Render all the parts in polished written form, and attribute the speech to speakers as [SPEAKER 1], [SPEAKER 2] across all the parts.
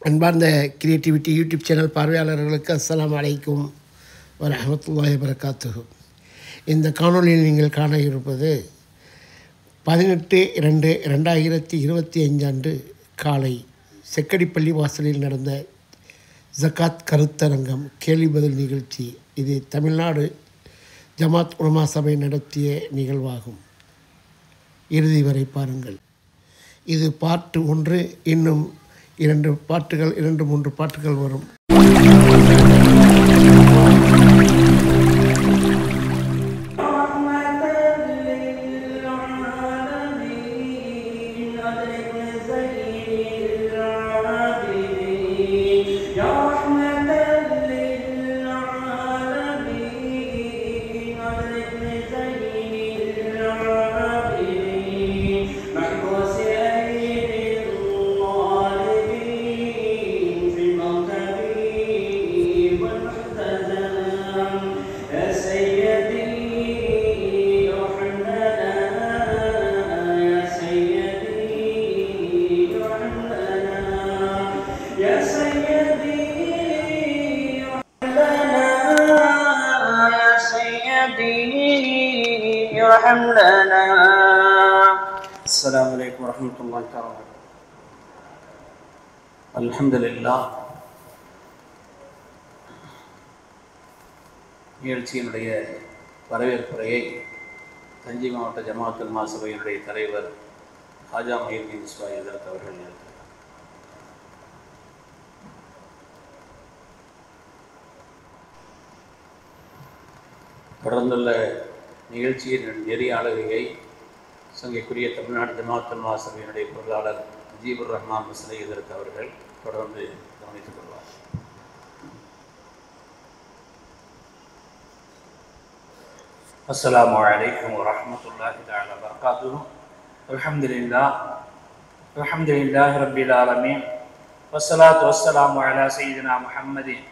[SPEAKER 1] அன்பார்ந்த creativity YouTube channel பார்வையாளர்களுக்கு அஸ்ஸலாமு அலைக்கும் வரஹ்மத்துல்லாஹி வபரகாத்துஹு. இந்த காணொலியில் நீங்கள் காண இருப்பது 18/2/2025 அன்று காலை செக்கடிப்பள்ளி வாசலில் நடந்த ஜகாத் கருத்தரங்கம் கேள்வி பதில் நிகழ்ச்சி. இது தமிழ்நாடு ஜமாத் உலமா சபை நடத்திய நிகழ்வாகும். இறுதி வரை பாருங்கள். இது பார்ட் 1. இன்னும் 2-3 பாட்டுகள் வரும்.
[SPEAKER 2] السلام عليكم ورحمة الله تعالى. الحمد لله. நிகழ்ச்சியினுடைய வரவேற்புரையை தஞ்சை மாவட்ட ஜமாத் உலமா சபையினுடைய தலைவர் ஹாஜா மஹீதீன் இஸ்மாயில் ஹஜ்ரத் அவர்கள் நிறுத்தினார். தொடர்ந்துள்ள நிகழ்ச்சியின் நெறியாளர்களை சங்கைக்குரிய தமிழ்நாடு ஜமாத் உலமா சபையினுடைய பொருளாளர் முஜீபுர் ரஹ்மான் மஸ்லை ஹஜ்ரத் அவர்கள் தொடர்ந்து கவனித்துக் கொள்வார். அஸ்ஸலாமு அலைக்கும் வரஹ்மத்துல்லாஹி தஆலா வபரகாத்துஹு. அல்ஹம்துலில்லாஹி ரப்பில் ஆலமீன் வஸ்ஸலாத்து வஸ்ஸலாமு அலா சய்யிதினா முஹம்மதின்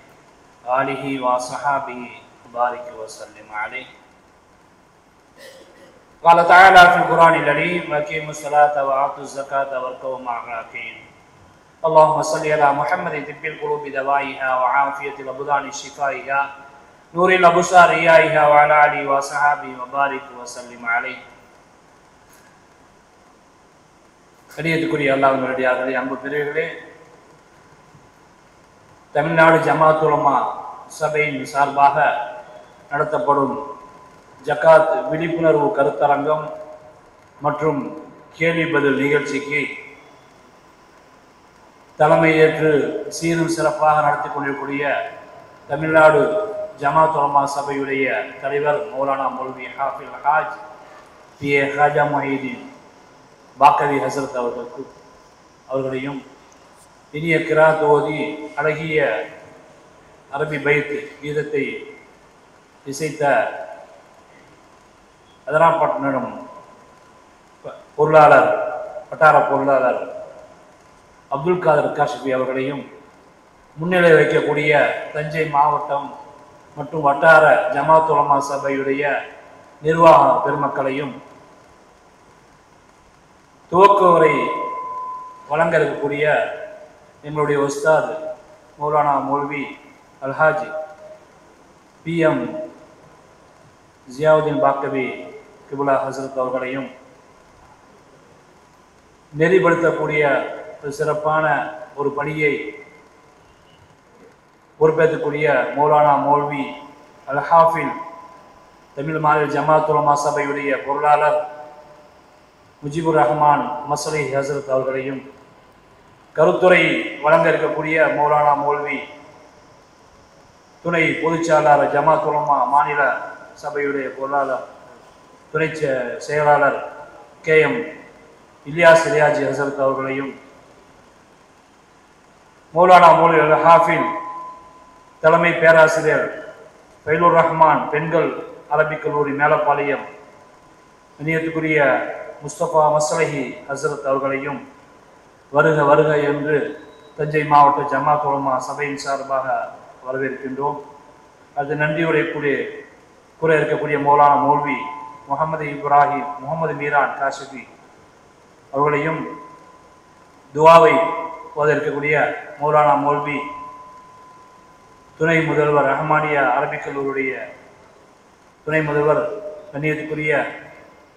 [SPEAKER 2] ஆலிஹி வ ஸஹாபிஹி பாரிக் வ ஸல்லிம் அலைஹி. قال تعالى في القرآن الكريم وأقيموا الصلاة وآتوا الزكاة واركعوا مع الراكعين. اللهم صل على محمد طب القلوب دوائها وعافية الأبدان شفائها نور الأبصار ضيائها وعلى آله وصحبه وبارك وسلم عليه. கண்ணியத்துக்குரிய அல்லாஹ்வின் நல்லடியார்களே, அன்பு பெரியவர்களே, தமிழ்நாடு ஜமாத் உலமா சபையின் சார்பாக நடத்தப்படும் ஜகாத் விழிப்புணர்வு கருத்தரங்கம் மற்றும் கேள்வி பதில் நிகழ்ச்சிக்கு தலைமையேற்று சீரும் சிறப்பாக நடத்தி கொண்டிருக்கூடிய தமிழ்நாடு ஜமாத் உலமா சபையுடைய தலைவர் மௌலானா மௌலவி ஹாஃபில் ஹாஜ் பி.ஏ. ஹாஜா மஹீதீன் பாக்கவி ஹசரத் அவர்களையும் இனிய கிராத் ஓதி அழகிய அரபி பைத் கீதத்தை இசைத்த அதனாப்பட்டினம் வட்டார பொருளாளர் அப்துல் காதர் காஷிபி அவர்களையும் முன்னிலை வைக்கக்கூடிய தஞ்சை மாவட்டம் மற்றும் வட்டார ஜமாத் உலமா சபையுடைய நிர்வாக பெருமக்களையும் துவக்குவரை வழங்க இருக்கக்கூடிய எங்களுடைய உஸ்தாத் மௌலானா மௌல்வி அல்ஹாஜி பி.எம். ஜியாவுதீன் பாக்கவி கிபுலா ஹசரத் அவர்களையும் நெறிப்படுத்தக்கூடிய ஒரு சிறப்பான ஒரு பணியை பொறுப்பேற்கக்கூடிய மௌலானா மௌல்வி அல் ஹாஃபில் தமிழ் மாநில ஜமாத் உலமா சபையுடைய பொருளாளர் முஜீபுர் ரஹ்மான் மஸ்லை ஹசரத் அவர்களையும் கருத்துரை வழங்க இருக்கக்கூடிய மௌலானா மௌல்வி துணை பொதுச்செயலாளர் ஜமாத் உலமா மாநில சபையுடைய பொருளாளர் துணை செயலாளர் K.M. இலியாஸ் ரியாஜி ஹசரத் அவர்களையும் மௌலானா மௌலவி அல் ஹாஃபில் தலைமை பேராசிரியர் ஃபைலுர் ரஹ்மான் பெண்கள் அரபிக் கல்லூரி மேலப்பாளையம் இனியத்துக்குரிய முஸ்தபா மஸ்லஹி ஹசரத் அவர்களையும் வருக வருக என்று தஞ்சை மாவட்ட ஜமாத் உலமா சபையின் சார்பாக வரவேற்கின்றோம். அது நன்றியுடைய கூற இருக்கக்கூடிய மௌலானா மௌல்வி முகமது இப்ராஹிம் முகமது மீரான் காஷிபி அவர்களையும் துவாவை ஓத இருக்கக்கூடிய மௌலானா மௌல்வி துணை முதல்வர் ரஹ்மானியா அரபிக் கல்லூரியுடைய துணை முதல்வர் கண்ணியத்துக்குரிய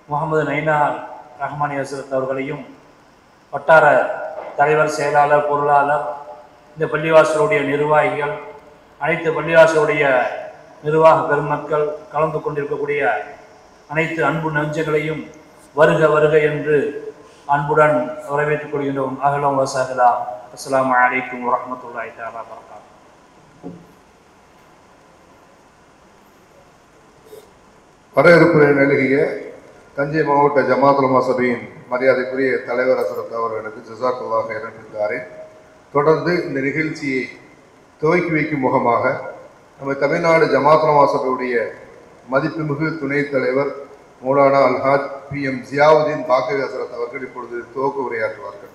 [SPEAKER 2] முகமது நைனார் ரஹ்மானியா ஹசரத் அவர்களையும், வட்டார தலைவர், செயலாளர், பொருளாளர், இந்த பள்ளிவாசலுடைய நிர்வாகிகள், அனைத்து பள்ளிவாசலுடைய நிர்வாக பெருமக்கள், கலந்து கொண்டிருக்கக்கூடிய அனைத்து அன்பு நெஞ்சங்களையும் வருக வருக என்று அன்புடன் வரவேற்றுக் கொள்கின்றோம். அஹ்லன் வ ஸஹ்லா. அஸ்ஸலாமு அலைக்கும் வரஹ்மத்துல்லாஹி தஆலா வ பரகாத்துஹு.
[SPEAKER 3] வரவேற்புரை நல்கிய தஞ்சை மாவட்ட ஜமாத் உலமா சபையின் மரியாதைக்குரிய தலைவர் ஹசரத் அவர்களுக்கு ஜஸாக்கல்லாஹ் ஹைரன் என்றாரேன். தொடர்ந்து இந்த நிகழ்ச்சியை துவக்கி வைக்கும் முகமாக நம்ம தமிழ்நாடு ஜமாத் உலமா சபையுடைய மதிப்புமிகு துணைத் தலைவர் மௌலானா அல்ஹாஜ் PM ஜியாவுதீன் பாக்கவி ஹசரத் அவர்கள் இப்பொழுது துவக்க உரையாற்றுவார்கள்.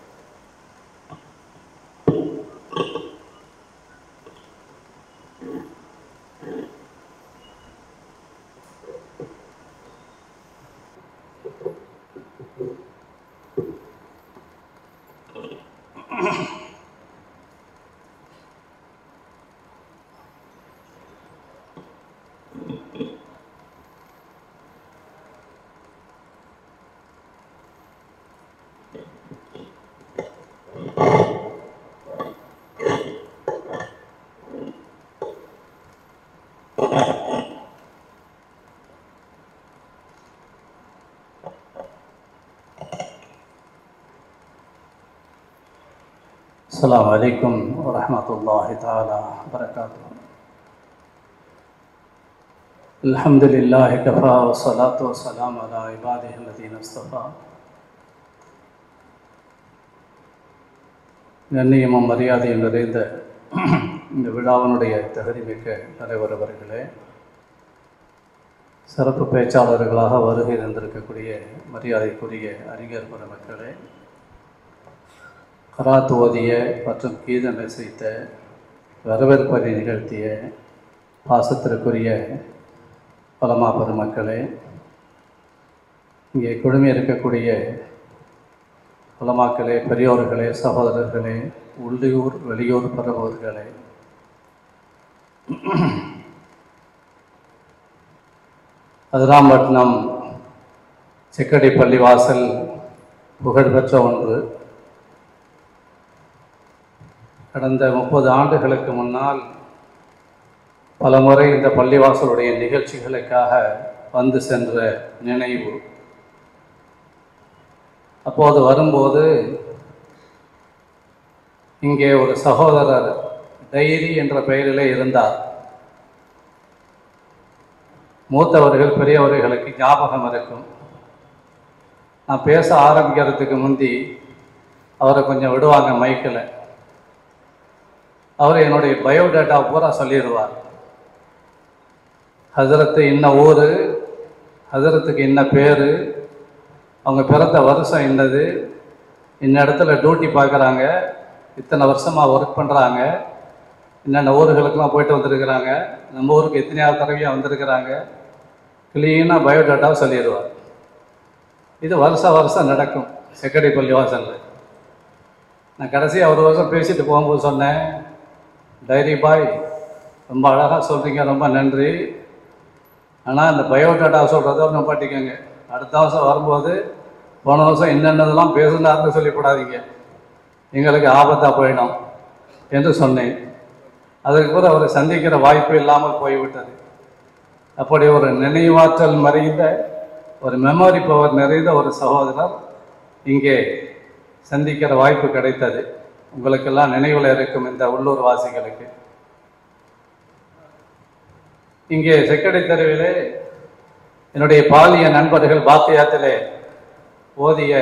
[SPEAKER 4] السلام عليكم ورحمة الله تعالى وبركاته. الحمد لله كفى والصلاة والسلام على عباده الذين اصطفى. கண்ணியமும் மரியாதையும் நிறைந்த இந்த விழாவினுடைய தகுதிமிக்க தலைவர் அவர்களே, சிறப்பு பேச்சாளர்களாக வருகை தந்திருக்கக்கூடிய மரியாதைக்குரிய அறிஞர் பெருமக்களே, கராத் ஓதிய மற்றும் கீதம் இசைத்த வரவேற்பை நிகழ்த்திய பாசத்திற்குரிய பலமா பெருமக்களே, இங்கே குழுமி இருக்கக்கூடிய பலமாக்களே, பெரியோர்களே, சகோதரர்களே, உள்ளூர் வெளியூர் பரவுவர்களே, அதிராம்பட்டினம் செக்கடி பள்ளிவாசல் புகழ்பெற்ற ஒன்று. கடந்த 30 ஆண்டுகளுக்கு முன்னால் பல முறை இந்த பள்ளிவாசலுடைய நிகழ்ச்சிகளுக்காக வந்து சென்ற நினைவு. அப்போது வரும்போது இங்கே ஒரு சகோதரர் டைரி என்ற பெயரிலே இருந்தார். மூத்தவர்கள் பெரியவர்களுக்கு ஞாபகம் இருக்கும். நான் பேச ஆரம்பிக்கிறதுக்கு முந்தி அவரை கொஞ்சம் விடுவாங்க மைக்கில். அவர் என்னுடைய பயோடேட்டா பூரா சொல்லிடுவார். ஹசரத்து இன்ன ஊர், ஹசரத்துக்கு இன்ன பேர், அவங்க பிறந்த வருஷம் என்னது, இன்ன இடத்துல டியூட்டி பார்க்குறாங்க, இத்தனை வருஷமாக ஒர்க் பண்ணுறாங்க, என்னென்ன ஊர்களுக்கெல்லாம் போயிட்டு வந்திருக்கிறாங்க, நம்ம ஊருக்கு எத்தனையாவது தடவையாக வந்திருக்கிறாங்க, க்ளீனாக பயோடேட்டாவை சொல்லிடுவார். இது வருஷம் நடக்கும் செக்கடி பள்ளிவாசலில். நான் கடைசியாக ஒரு வருஷம் பேசிட்டு போகும்போது சொன்னேன், டைரி பாய் ரொம்ப அழகாக சொல்கிறீங்க, ரொம்ப நன்றி. ஆனால் இந்த பயோடேட்டா சொல்கிறத ஒன்று பாட்டிக்கோங்க. அடுத்த வருஷம் வரும்போது போன வருஷம் என்னென்னதெல்லாம் பேசுனாருன்னு சொல்லிக்கூடாதீங்க, எங்களுக்கு ஆபத்தாக போயிடும் என்று சொன்னேன். அதுக்கு கூட அவரை சந்திக்கிற வாய்ப்பு இல்லாமல் போய்விட்டது. அப்படி ஒரு நினைவாற்றல் மறைந்த, ஒரு மெமரி பவர் நிறைந்த ஒரு சகோதரர் இங்கே சந்திக்கிற வாய்ப்பு கிடைத்தது. உங்களுக்கெல்லாம் நினைவில் இருக்கும் இந்த உள்ளூர் வாசிகளுக்கு. இங்கே செக்கடை தெருவிலே என்னுடைய பாலிய நண்பர்கள் பாக்கியாத்திலே ஓதிய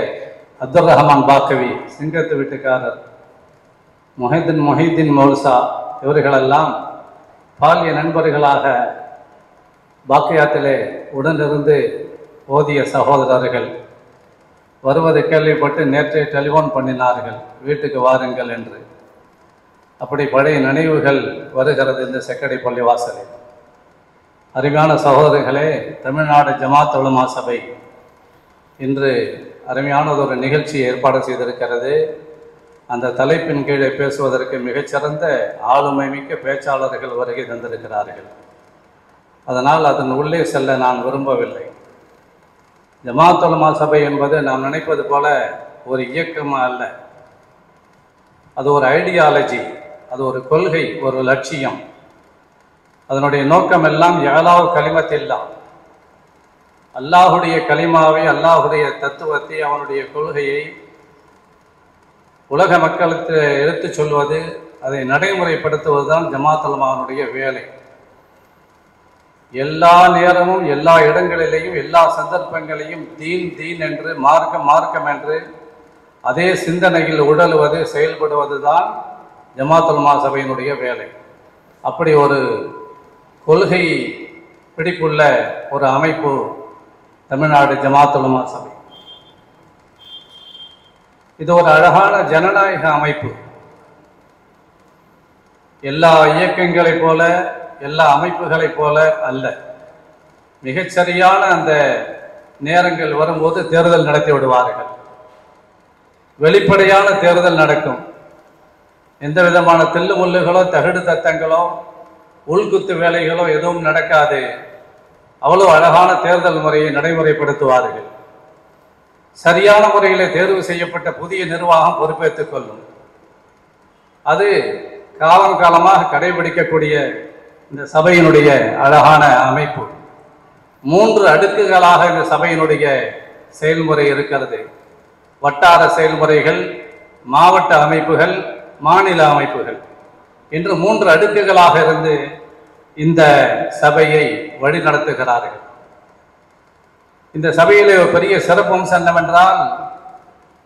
[SPEAKER 4] அப்துல் ரஹ்மான் பாக்கவி, சிங்கத்து வீட்டுக்காரர் மொஹிதீன் மௌல்சா, இவர்களெல்லாம் பாலிய நண்பர்களாக பாக்கியாத்திலே உடனிருந்து ஓதிய சகோதரர்கள். வருவதை கேள்விப்பட்டு நேற்றே டெலிஃபோன் பண்ணினார்கள், வீட்டுக்கு வாருங்கள் என்று. அப்படி பழைய நினைவுகள் வருகிறது இந்த செக்கடை பள்ளிவாசலில். அருமையான சகோதரர்களே, தமிழ்நாடு ஜமாத் உலமா சபை இன்று அருமையானதொரு நிகழ்ச்சியை ஏற்பாடு செய்திருக்கிறது. அந்த தலைப்பின் கீழே பேசுவதற்கு மிகச்சிறந்த ஆளுமை மிக்க பேச்சாளர்கள் வருகை தந்திருக்கிறார்கள். அதனால் அதன் உள்ளே செல்ல நான் விரும்பவில்லை. ஜமாத் உலமா சபை என்பது நாம் நினைப்பது போல ஒரு இயக்கமாக அல்ல. அது ஒரு ஐடியாலஜி, அது ஒரு கொள்கை, ஒரு லட்சியம். அதனுடைய நோக்கம் எல்லாம் இஅலாவு கலிமத்தில்லா, அல்லாஹுடைய கலிமாவை, அல்லாஹுடைய தத்துவத்தை, அவனுடைய கொள்கையை உலக மக்களுக்கு எடுத்து சொல்வது, அதை நடைமுறைப்படுத்துவதுதான் ஜமாத் உலமாவுடைய வேலை. எல்லா நேரமும் எல்லா இடங்களிலேயும் எல்லா சந்தர்ப்பங்களையும் தீன் தீன் என்று, மார்க்கம் மார்க்கம் என்று அதே சிந்தனையில் உடலுவது, செயல்படுவது தான் ஜமாத் உலமா சபையினுடைய வேலை. அப்படி ஒரு கொள்கை பிடிப்புள்ள ஒரு அமைப்பு தமிழ்நாடு ஜமாத் உலமா சபை. இது ஒரு அழகான ஜனநாயக அமைப்பு. எல்லா இயக்கங்களைப் போல, எல்லா அமைப்புகளைப் போல அல்ல. மிகச்சரியான அந்த நேரங்கள் வரும்போது தேர்தல் நடத்தி விடுவார்கள். வெளிப்படையான தேர்தல் நடக்கும். எந்த விதமான தில்லுமுல்லுகளோ தகடு தத்தங்களோ உள்குத்து வேலைகளோ எதுவும் நடக்காது. அவ்வளவு அழகான தேர்தல் முறையை நடைமுறைப்படுத்துவார்கள். சரியான முறையில் தேர்வு செய்யப்பட்ட புதிய நிர்வாகம் பொறுப்பேற்றுக் கொள்ளும். அது காலம் காலமாக கடைபிடிக்கக்கூடிய இந்த சபையினுடைய அழகான அமைப்பு. 3 அடுக்குகளாக இந்த சபையினுடைய செயல்முறை இருக்கிறது. வட்டார செயல்முறைகள், மாவட்ட அமைப்புகள், மாநில அமைப்புகள் என்று 3 அடுக்குகளாக இருந்து இந்த சபையை வழி நடத்துகிறார்கள். இந்த சபையிலே ஒரு பெரிய சிறப்பம்சம் என்னவென்றால்,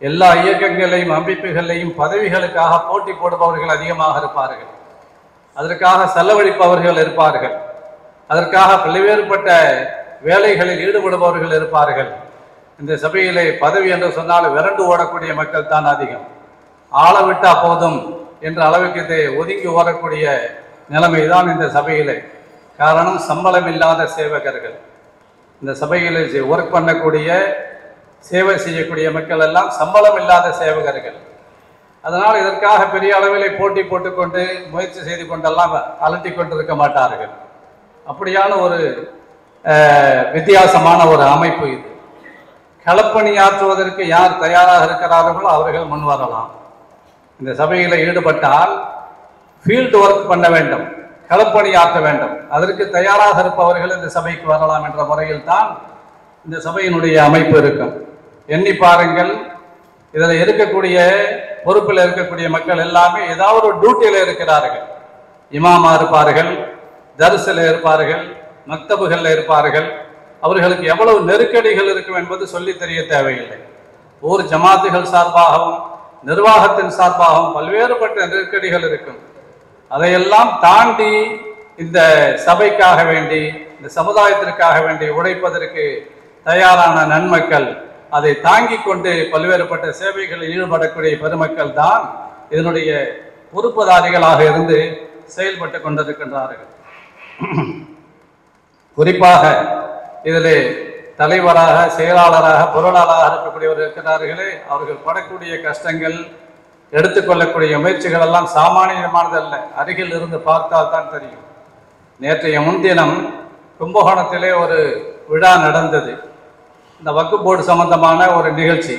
[SPEAKER 4] எல்லா இயக்கங்களையும் அமைப்புகளையும் பதவிகளுக்காக போட்டி போடுபவர்கள் அதிகமாக இருப்பார்கள். அதற்காக செலவழிப்பவர்கள் இருப்பார்கள். அதற்காக பல்வேறுபட்ட வேலைகளில் ஈடுபடுபவர்கள் இருப்பார்கள். இந்த சபையிலே பதவி என்று சொன்னால் விரண்டு ஓடக்கூடிய மக்கள் தான் அதிகம். ஆளவிட்டா போதும் என்ற அளவுக்கு ஒதுங்கி ஓடக்கூடிய நிலைமைதான் இந்த சபையிலே. காரணம், சம்பளம் இல்லாத சேவகர்கள். இந்த சபையிலே ஒர்க் பண்ணக்கூடிய, சேவை செய்யக்கூடிய மக்கள் எல்லாம் சம்பளம் இல்லாத சேவகர்கள். அதனால் இதற்காக பெரிய அளவில் போட்டி போட்டுக்கொண்டு முயற்சி செய்து கொண்டெல்லாம் அலட்டி கொண்டிருக்க மாட்டார்கள். அப்படியான ஒரு வித்தியாசமான ஒரு அமைப்பு இது. களப்பணியாற்றுவதற்கு யார் தயாராக இருக்கிறார்களோ அவர்கள் முன் வரலாம். இந்த சபையில் ஈடுபட்டால் ஃபீல்டு ஒர்க் பண்ண வேண்டும், களப்பணியாற்ற வேண்டும். அதற்கு தயாராக இருப்பவர்கள் இந்த சபைக்கு வரலாம் என்ற முறையில் தான் இந்த சபையினுடைய அமைப்பு இருக்கும். எண்ணி பாருங்கள், இதில் இருக்கக்கூடிய பொறுப்பில் இருக்கக்கூடிய மக்கள் எல்லாமே ஏதாவது ஒரு டியூட்டியில் இருக்கிறார்கள். இமாமா இருப்பார்கள், தர்சில் இருப்பார்கள், மக்தபுகளில் இருப்பார்கள். அவர்களுக்கு எவ்வளவு நெருக்கடிகள் இருக்கும் என்பது சொல்லி தெரிய தேவையில்லை. ஊர் ஜமாத்துகள் சார்பாகவும் நிர்வாகத்தின் சார்பாகவும் பல்வேறுபட்ட நெருக்கடிகள் இருக்கும். அதையெல்லாம் தாண்டி இந்த சபைக்காக வேண்டி, இந்த சமுதாயத்திற்காக வேண்டி உழைப்பதற்கு தயாரான நன்மக்கள், அதை தாங்கிக் கொண்டு பல்வேறுபட்ட சேவைகளில் ஈடுபடக்கூடிய பெருமக்கள் தான் இதனுடைய பொறுப்புதாரிகளாக இருந்து செயல்பட்டு கொண்டிருக்கின்றார்கள். குறிப்பாக இதில் தலைவராக, செயலாளராக, பொருளாளராக இருக்கக்கூடியவர்கள் இருக்கிறார்களே, அவர்கள் படக்கூடிய கஷ்டங்கள், எடுத்துக்கொள்ளக்கூடிய முயற்சிகள் எல்லாம் சாமானியமானதல்ல. அருகில் இருந்து பார்த்தால் தான் தெரியும். நேற்றைய முன்தினம் கும்பகோணத்திலே ஒரு விழா நடந்தது. இந்த வக்ஃப் போர்டு சம்பந்தமான ஒரு நிகழ்ச்சி.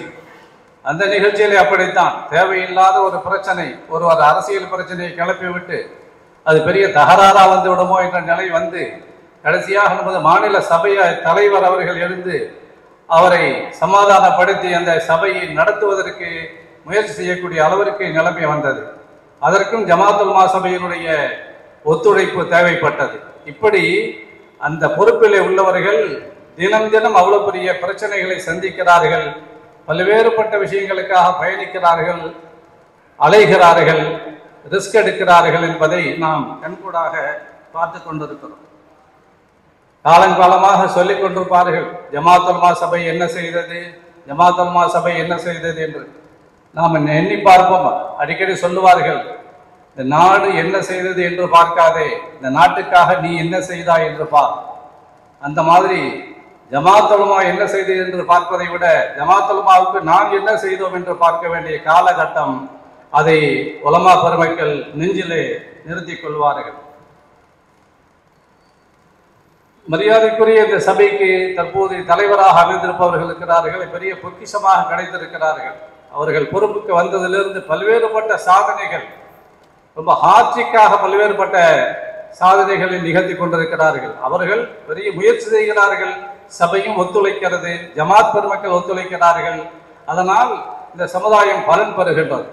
[SPEAKER 4] அந்த நிகழ்ச்சியிலே அப்படித்தான் தேவையில்லாத ஒரு பிரச்சனை, ஒருவர் அரசியல் பிரச்சனையை கிளப்பிவிட்டு அது பெரிய தகராறாக வந்து விடுமோ என்ற நிலை வந்து கடைசியாக நமது மாநில சபைய தலைவர் அவர்கள் எழுந்து அவரை சமாதானப்படுத்தி அந்த சபையை நடத்துவதற்கு முயற்சி செய்யக்கூடிய அளவிற்கு நிலைமை வந்தது. அதற்கும் ஜமாத் உலமா சபையினுடைய ஒத்துழைப்பு தேவைப்பட்டது. இப்படி அந்த பொறுப்பிலே உள்ளவர்கள் தினம் தினம் அவ்வளவு பெரிய பிரச்சனைகளை சந்திக்கிறார்கள். பல்வேறுபட்ட விஷயங்களுக்காக பயணிக்கிறார்கள், அலைகிறார்கள், ரிஸ்க் எடுக்கிறார்கள் என்பதை நாம் கண்கூடாக பார்த்து கொண்டிருக்கிறோம். காலங்காலமாக சொல்லிக் கொண்டிருப்பார்கள், ஜமாத் உலமா சபை என்ன செய்தது, ஜமாத் உலமா சபை என்ன செய்தது என்று. நாம் எண்ணி பார்ப்போம். அடிக்கடி சொல்லுவார்கள், இந்த நாடு என்ன செய்தது என்று பார்க்காதே, இந்த நாட்டுக்காக நீ என்ன செய்தாய் என்று பார். அந்த மாதிரி ஜமாத் உலமா என்ன செய்தது என்று பார்ப்பதை விட ஜமாத் உலமாவுக்கு நாம் என்ன செய்தோம் என்று பார்க்க வேண்டிய காலகட்டம் அதை உலமா பெருமக்கள் நெஞ்சிலே நிறுத்திக் கொள்வார்கள். மரியாதைக்குரிய இந்த சபைக்கு தற்போது தலைவராக அமைந்திருப்பவர்கள் இருக்கிறார்கள், பெரிய பொக்கிஷமாக கிடைத்திருக்கிறார்கள். அவர்கள் பொறுப்புக்கு வந்ததிலிருந்து பல்வேறுபட்ட சாதனைகள், ரொம்ப ஹாட்ரிக்காக பல்வேறுபட்ட சாதனைகளை நிகழ்த்தி கொண்டிருக்கிறார்கள். அவர்கள் பெரிய முயற்சி செய்கிறார்கள், சபையும் ஒத்துழைக்கிறது, ஜமாத் பெருமக்கள் ஒத்துழைக்கிறார்கள். அதனால் இந்த சமுதாயம் பலன் பெறுகின்றது.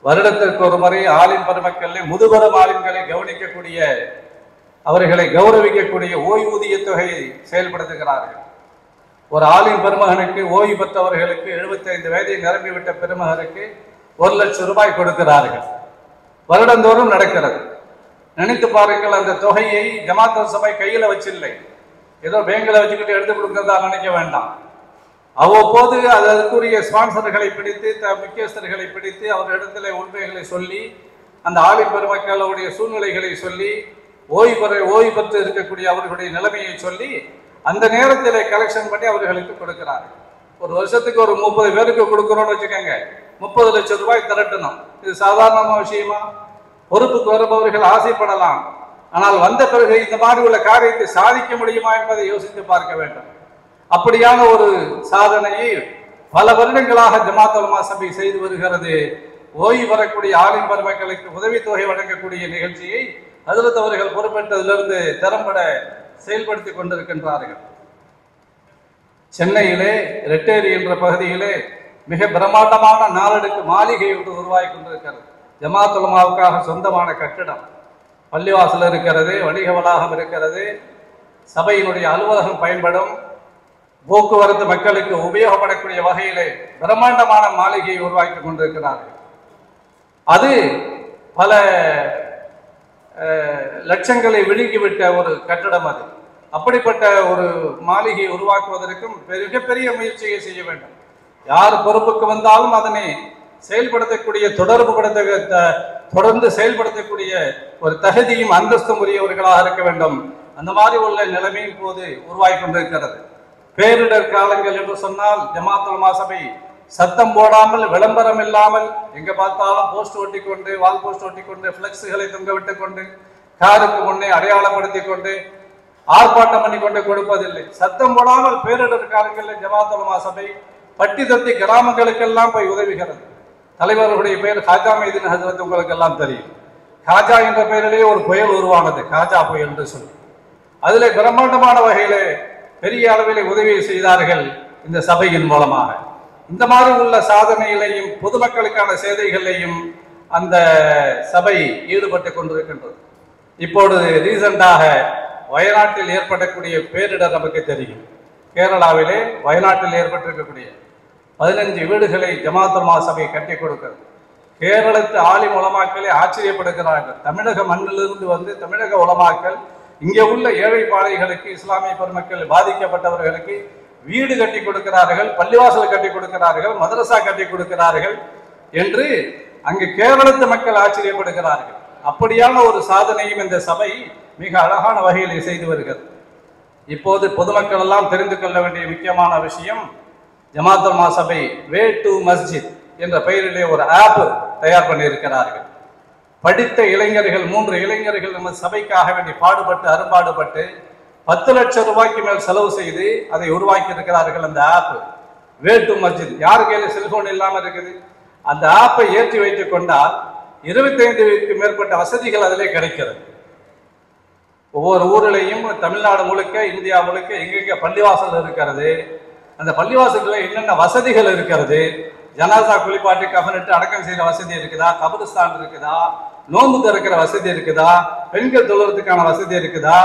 [SPEAKER 4] வருடத்திற்கு ஒரு முறை ஆலிம் பெருமக்கள் முதுபெரும் ஆலிம்களை கவனிக்கக்கூடிய, அவர்களை கௌரவிக்கக்கூடிய ஓய்வூதிய தொகையை செயல்படுத்துகிறார்கள். ஒரு ஆலிம் பெருமகனுக்கு ஓய்வு பெற்றவர்களுக்கு 75 வயதை நிரம்பிவிட்ட பெருமகனுக்கு 1 லட்சம் ரூபாய் கொடுக்கிறார்கள். வருடந்தோறும் நடக்கிறது. நினைத்து பாருங்கள், அந்த தொகையை ஜமாத் சபை கையில் வச்சில்லை, ஏதோ பேங்கில் வச்சுக்கிட்டு எடுத்து கொடுக்கிறதா நினைக்க வேண்டாம். அவ்வப்போது அதற்குரிய ஸ்பான்சர்களை பிடித்து, முக்கியஸ்தர்களை பிடித்து அவர்களிடத்தில் உண்மைகளை சொல்லி, அந்த ஆலிம் பெருமக்களுடைய சூழ்நிலைகளை சொல்லி, ஓய்வு பெற்று இருக்கக்கூடிய அவர்களுடைய நிலைமையை சொல்லி, அந்த நேரத்தில் கலெக்ஷன் பண்ணி அவர்களுக்கு கொடுக்கிறார்கள். ஒரு வருஷத்துக்கு ஒரு 30 பேருக்கு கொடுக்குறோம்னு வச்சுக்கோங்க, 30 லட்சம் ரூபாய் திரட்டணும். இது சாதாரணமான விஷயமா? பொறுப்புக்கு வருபவர்கள் ஆசைப்படலாம், ஆனால் வந்த பிறகு இந்த மாதிரி உள்ள காரியத்தை சாதிக்க முடியுமா என்பதை யோசித்து பார்க்க வேண்டும். அப்படியான ஒரு சாதனையை பல வருடங்களாக ஜமாத் உலமா சபை செய்து வருகிறது. ஓய்வு பெறக்கூடிய ஆலிம் பெருமக்களுக்கு உதவித்தொகை வழங்கக்கூடிய நிகழ்ச்சியை ஹஜ்ரத் அவர்கள் பொறுப்பேற்றதிலிருந்து திறம்பட செயல்படுத்தி கொண்டிருக்கின்றார்கள். சென்னையிலே ரெட்டேரி என்ற பகுதியிலே மிக பிரம்மாண்டமான 4 அடுக்கு மாளிகை ஒன்று உருவாகி கொண்டிருக்கிறது. ஜமாத் உலமாவுக்காக சொந்தமான கட்டிடம், பள்ளிவாசல் இருக்கிறது, வணிக வளாகம் இருக்கிறது, சபையினுடைய அலுவலகம் பயன்படும், போக்குவரத்து மக்களுக்கு உபயோகப்படக்கூடிய வகையிலே பிரம்மாண்டமான மாளிகையை உருவாக்கி கொண்டிருக்கிறார்கள். அது பல லட்சங்களை விழுங்கிவிட்ட ஒரு கட்டடம். அது அப்படிப்பட்ட ஒரு மாளிகையை உருவாக்குவதற்கும் மிகப்பெரிய முயற்சியை செய்ய வேண்டும். யார் பொறுப்புக்கு வந்தாலும் அதனை செயல்படுத்தக்கூடிய, தொடர்ந்து செயல்படுத்தக்கூடிய ஒரு தகுதியும் அந்தஸ்தும் உரியவர்களாக இருக்க வேண்டும். அந்த மாதிரி உள்ள நிலைமையின் போது உருவாகி கொண்டிருக்கிறது. பேரிடர் காலங்கள் என்று சொன்னால் ஜமாத் உலமா சபை சத்தம் போடாமல், விளம்பரம் இல்லாமல், எங்க பார்த்தாலும் போஸ்ட் ஒட்டி கொண்டு, வால் போஸ்ட் ஒட்டி கொண்டு, பிளக்ஸுகளை தொங்க விட்டு கொண்டு, காருக்கு முன்னே அடையாளப்படுத்தி கொண்டு, ஆர்ப்பாட்டம் பண்ணி கொண்டு கொடுப்பதில்லை. சத்தம் போடாமல் பேரிடர் காலங்களில் ஜமாத் உலமா சபை பட்டி தொட்டி கிராமங்களுக்கெல்லாம் போய் உதவுகிறது. தலைவர்களுடைய பெயர் காஜா மைதீன் ஹஜ்ரத், உங்களுக்கு எல்லாம் தெரியும். காஜா என்ற பெயரிலேயே ஒரு புயல் உருவானது, காஜா புயல் என்று சொல்லி. அதிலே பிரம்மாண்டமான வகையிலே பெரிய அளவிலே உதவி செய்தார்கள் இந்த சபையின் மூலமாக. இந்த மாதிரி உள்ள சாதனைகளையும் பொதுமக்களுக்கான சேவைகளையும் அந்த சபை ஈடுபட்டு கொண்டிருக்கின்றது. இப்பொழுது ரீசெண்டாக வயநாட்டில் ஏற்படக்கூடிய பேரிடர் நமக்கு தெரியும். கேரளாவிலே வயநாட்டில் ஏற்பட்டிருக்கக்கூடிய 15 வீடுகளை ஜமாத் உலமா சபை கட்டி கொடுக்கிறது. கேரளத்து ஆலிம் உலமாக்களை ஆச்சரியப்படுகிறார்கள். தமிழக மண்ணிலிருந்து வந்து தமிழக உலமாக்கள் இங்கே உள்ள ஏழை பாளைகளுக்கு, இஸ்லாமிய பெருமக்கள் பாதிக்கப்பட்டவர்களுக்கு வீடு கட்டி கொடுக்கிறார்கள், பள்ளிவாசல் கட்டி கொடுக்கிறார்கள், மதரசா கட்டி கொடுக்கிறார்கள் என்று அங்கு கேரளத்து மக்கள் ஆச்சரியப்படுகிறார்கள். அப்படியான ஒரு சாதனையும் இந்த சபை மிக அழகான வகையில் செய்து வருகிறது. இப்போது பொதுமக்கள் எல்லாம் தெரிந்து கொள்ள வேண்டிய முக்கியமான விஷயம், ஜமாத் உலமா சபை வே டு மஸ்ஜித் என்ற பெயரிலே ஒரு ஆப் தயார் பண்ணியிருக்கிறார்கள். படித்த இளைஞர்கள், 3 இளைஞர்கள் நம்ம சபைக்காக வேண்டி பாடுபட்டு அரும்பாடுபட்டு 10 லட்சம் ரூபாய்க்கு மேல் செலவு செய்து அதை உருவாக்கி இருக்கிறார்கள். அந்த ஆப் வே டு மஸ்ஜித். யார் கையில செல்போன் இல்லாமல் இருக்குது? அந்த ஆப்பை ஏற்றி வைத்துக் கொண்டால் 25க்கு மேற்பட்ட வசதிகள் அதிலே கிடைக்கிறது. ஒவ்வொரு ஊரிலையும் தமிழ்நாடு முழுக்க, இந்தியா முழுக்க எங்கெங்க பள்ளிவாசல் இருக்கிறது, அந்த பள்ளிவாசல்களில் என்னென்ன வசதிகள் இருக்கிறது, ஜனாசா குளிப்பாட்டி கஃனிட்டு அடக்கம் செய்கிற வசதி இருக்குதா, கபரிஸ்தான் இருக்குதா, நோன்பு திறக்கிற வசதி இருக்குதா, பெண்கள் தொழுறதுக்கான வசதி இருக்குதா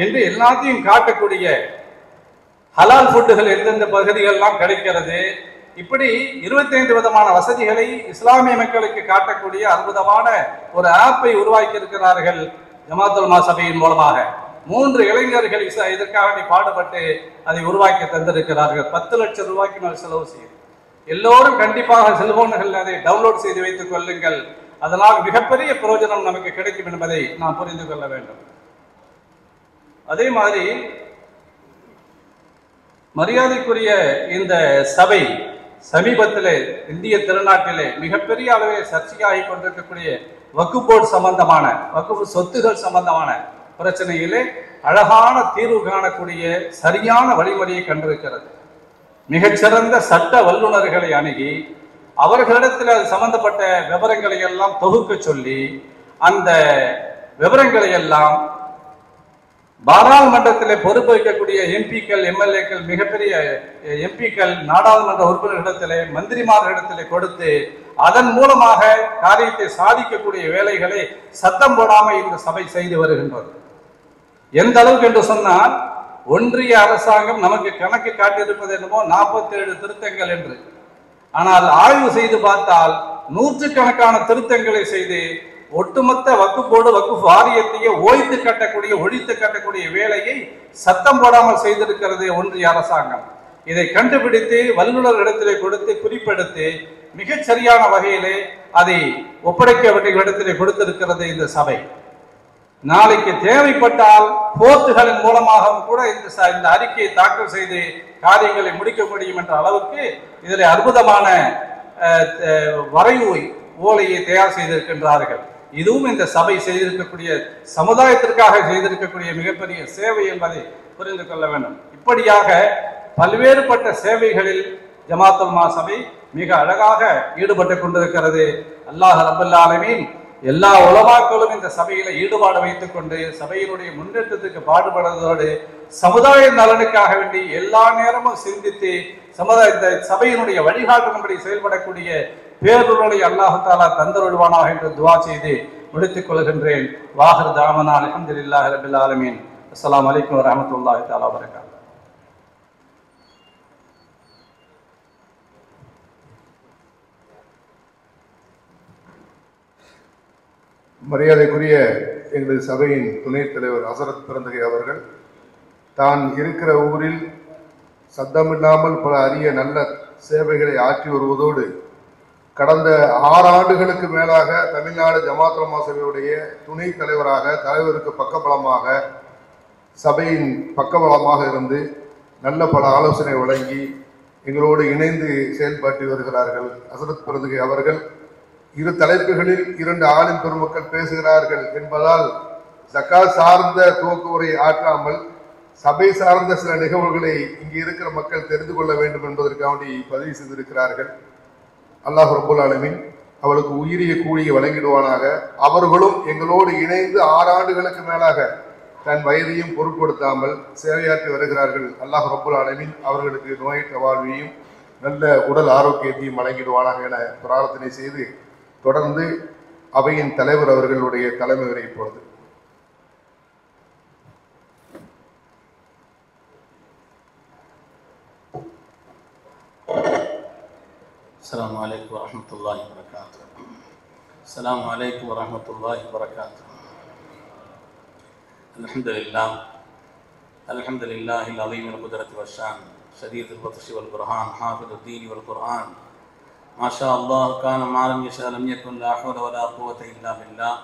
[SPEAKER 4] என்று எல்லாத்தையும் காட்டக்கூடிய ஹலால் ஃபுட்டுகள் எந்தெந்த பகுதிகளெல்லாம் கிடைக்கிறது, இப்படி 25 விதமான வசதிகளை இஸ்லாமிய மக்களுக்கு காட்டக்கூடிய அற்புதமான ஒரு ஆப்பை உருவாக்கி இருக்கிறார்கள் ஜமாத் உலமா சபையின் மூலமாக. 3 இளைஞர்கள் இதற்காக பாடுபட்டு அதை உருவாக்கி தந்திருக்கிறார்கள். 10 லட்சம் ரூபாய்க்கு மேல் செலவு செய்யும். எல்லோரும் கண்டிப்பாக செல்போன்கள் அதை டவுன்லோட் செய்து வைத்துக் கொள்ளுங்கள். அதனால் மிகப்பெரிய பிரயோஜனம் நமக்கு கிடைக்கும் என்பதை நாம் புரிந்து கொள்ள வேண்டும். அதே மாதிரி மரியாதைக்குரிய இந்த சபை சமீபத்திலே இந்திய திருநாட்டிலே மிகப்பெரிய அளவில் சர்ச்சையாகி கொண்டிருக்கக்கூடிய வக்ஃப் போர்டு சம்பந்தமான வக்ஃப் சொத்துகள் சம்பந்தமான பிரச்சனையிலே அழகான தீர்வு காணக்கூடிய சரியான வழிமுறையை கண்டிருக்கிறது. மிகச்சிறந்த சட்ட வல்லுநர்களை அணுகி அவர்களிடத்தில் அது சம்பந்தப்பட்ட விவரங்களை எல்லாம் தொகுக்க சொல்லி அந்த விவரங்களை எல்லாம் பாராளுமன்றத்தில் பொறுப்பேற்கக்கூடிய எம்பிக்கள், எம்எல்ஏக்கள், மிகப்பெரிய எம்பிக்கள், நாடாளுமன்ற உறுப்பினர்களிடத்திலே, மந்திரிமார்களிடத்திலே கொடுத்து அதன் மூலமாக காரியத்தை சாதிக்கக்கூடிய வேலைகளை சத்தம் போடாமல் இந்த சபை செய்து வருகின்றது. எந்த அளவுக்கு என்று சொன்னால், ஒன்றிய அரசாங்கம் நமக்கு கணக்கு காட்டியிருப்பது என்னமோ 47 திருத்தங்கள் என்று. ஆனால் ஆய்வு செய்து பார்த்தால் நூற்றுக்கணக்கான திருத்தங்களை செய்து ஒட்டுமொத்த வக்ஃப் போர்டு வக்ஃப் வாரியத்தையே ஒழித்து கட்டக்கூடிய வேலையை சத்தம் போடாமல் செய்திருக்கிறது ஒன்றிய அரசாங்கம். இதை கண்டுபிடித்து வல்லுநர்களிடத்திலே கொடுத்து குறிப்பெடுத்து மிகச் சரியான வகையிலே அதை ஒப்படைக்க வேண்டிய இடத்திலே கொடுத்திருக்கிறது இந்த சபை. நாளைக்கு தேவைப்பட்டால் கோர்ட்டுகளின் மூலமாக கூட இந்த அறிக்கையை தாக்கல் செய்து காரியங்களை முடிக்க முடியும் என்ற அளவுக்கு இதில் அற்புதமான வரைவு ஓலையை தயார் செய்திருக்கின்றார்கள். இதுவும் இந்த சபை செய்திருக்கக்கூடிய சமுதாயத்திற்காக செய்திருக்கக்கூடிய மிகப்பெரிய சேவை என்பதை புரிந்து கொள்ள வேண்டும். இப்படியாக பல்வேறுபட்ட சேவைகளில் ஜமாத்துல் உலமா சபை மிக அழகாக ஈடுபட்டு கொண்டிருக்கிறது. அல்லாஹ் ரப்பல் ஆலமீன் எல்லா உலமாக்களும் இந்த சபையில ஈடுபாடு வைத்துக் கொண்டு சபையினுடைய முன்னேற்றத்துக்கு பாடுபடுவதோடு சமுதாய நலனுக்காக வேண்டி எல்லா நேரமும் சிந்தித்து இந்த சபையினுடைய வழிகாட்டின்படி செயல்படக்கூடிய பேருளை அல்லாஹ் தஆலா தந்தருள்வானாக என்று துஆ செய்து முடித்துக் கொள்கின்றேன். வாஹிர் தாவனா அல்ஹம்துலில்லாஹி ரப்பில் ஆலமீன். அஸ்ஸலாமு அலைக்கும் வரஹ்மத்துல்லாஹி தஆலா வபரகாத்துஹு.
[SPEAKER 3] மரியாதைக்குரிய எங்களது சபையின் துணைத் தலைவர் ஹசரத் பிறந்தகை அவர்கள் தான் இருக்கிற ஊரில் சத்தமில்லாமல் பல அரிய நல்ல சேவைகளை ஆற்றி வருவதோடு கடந்த 6 ஆண்டுகளுக்கு மேலாக தமிழ்நாடு ஜமாத்துல் உலமா சபையுடைய துணைத் தலைவராக தலைவருக்கு பக்கபலமாக சபையின் பக்கபலமாக இருந்து நல்ல பல ஆலோசனை வழங்கி எங்களோடு இணைந்து செயல்பட்டு வருகிறார்கள். ஹசரத் பிறந்தகை அவர்கள் இரு தலைப்புகளில் 2 ஆலிம் பெருமக்கள் பேசுகிறார்கள் என்பதால் ஜகாத் சார்ந்த துவக்க உரை ஆற்றாமல் சபை சார்ந்த சில நிகழ்வுகளை இங்கு இருக்கிற மக்கள் தெரிந்து கொள்ள வேண்டும் என்பதற்காக பதிவு செய்திருக்கிறார்கள். அல்லாஹ் ரப்பல் ஆலமீன் அவளுக்கு உயிரிய கூலியை வழங்கிடுவானாக. அவர்களும் எங்களோடு இணைந்து 6 ஆண்டுகளுக்கு மேலாக தன் வயதையும் பொருட்படுத்தாமல் சேவையாற்றி வருகிறார்கள். அல்லாஹ் ரப்பல் ஆலமீன் அவர்களுக்கு நோயற்ற வாழ்வையும் நல்ல உடல் ஆரோக்கியத்தையும் வழங்கிடுவானாக என பிரார்த்தனை செய்து தொடர்ந்து அவையின் தலைவர் அவர்களுடைய தலைமை உரை இப்பொழுது.
[SPEAKER 5] السلام عليكم ورحمة الله وبركاته. السلام عليكم ورحمة الله وبركاته. الحمد لله العظيم القدرة والشان شديد البطش والبرهان حافظ الدين والقرآن ما شاء الله كان ما لم يشاء لم يكن لا حول ولا قوة إلا بالله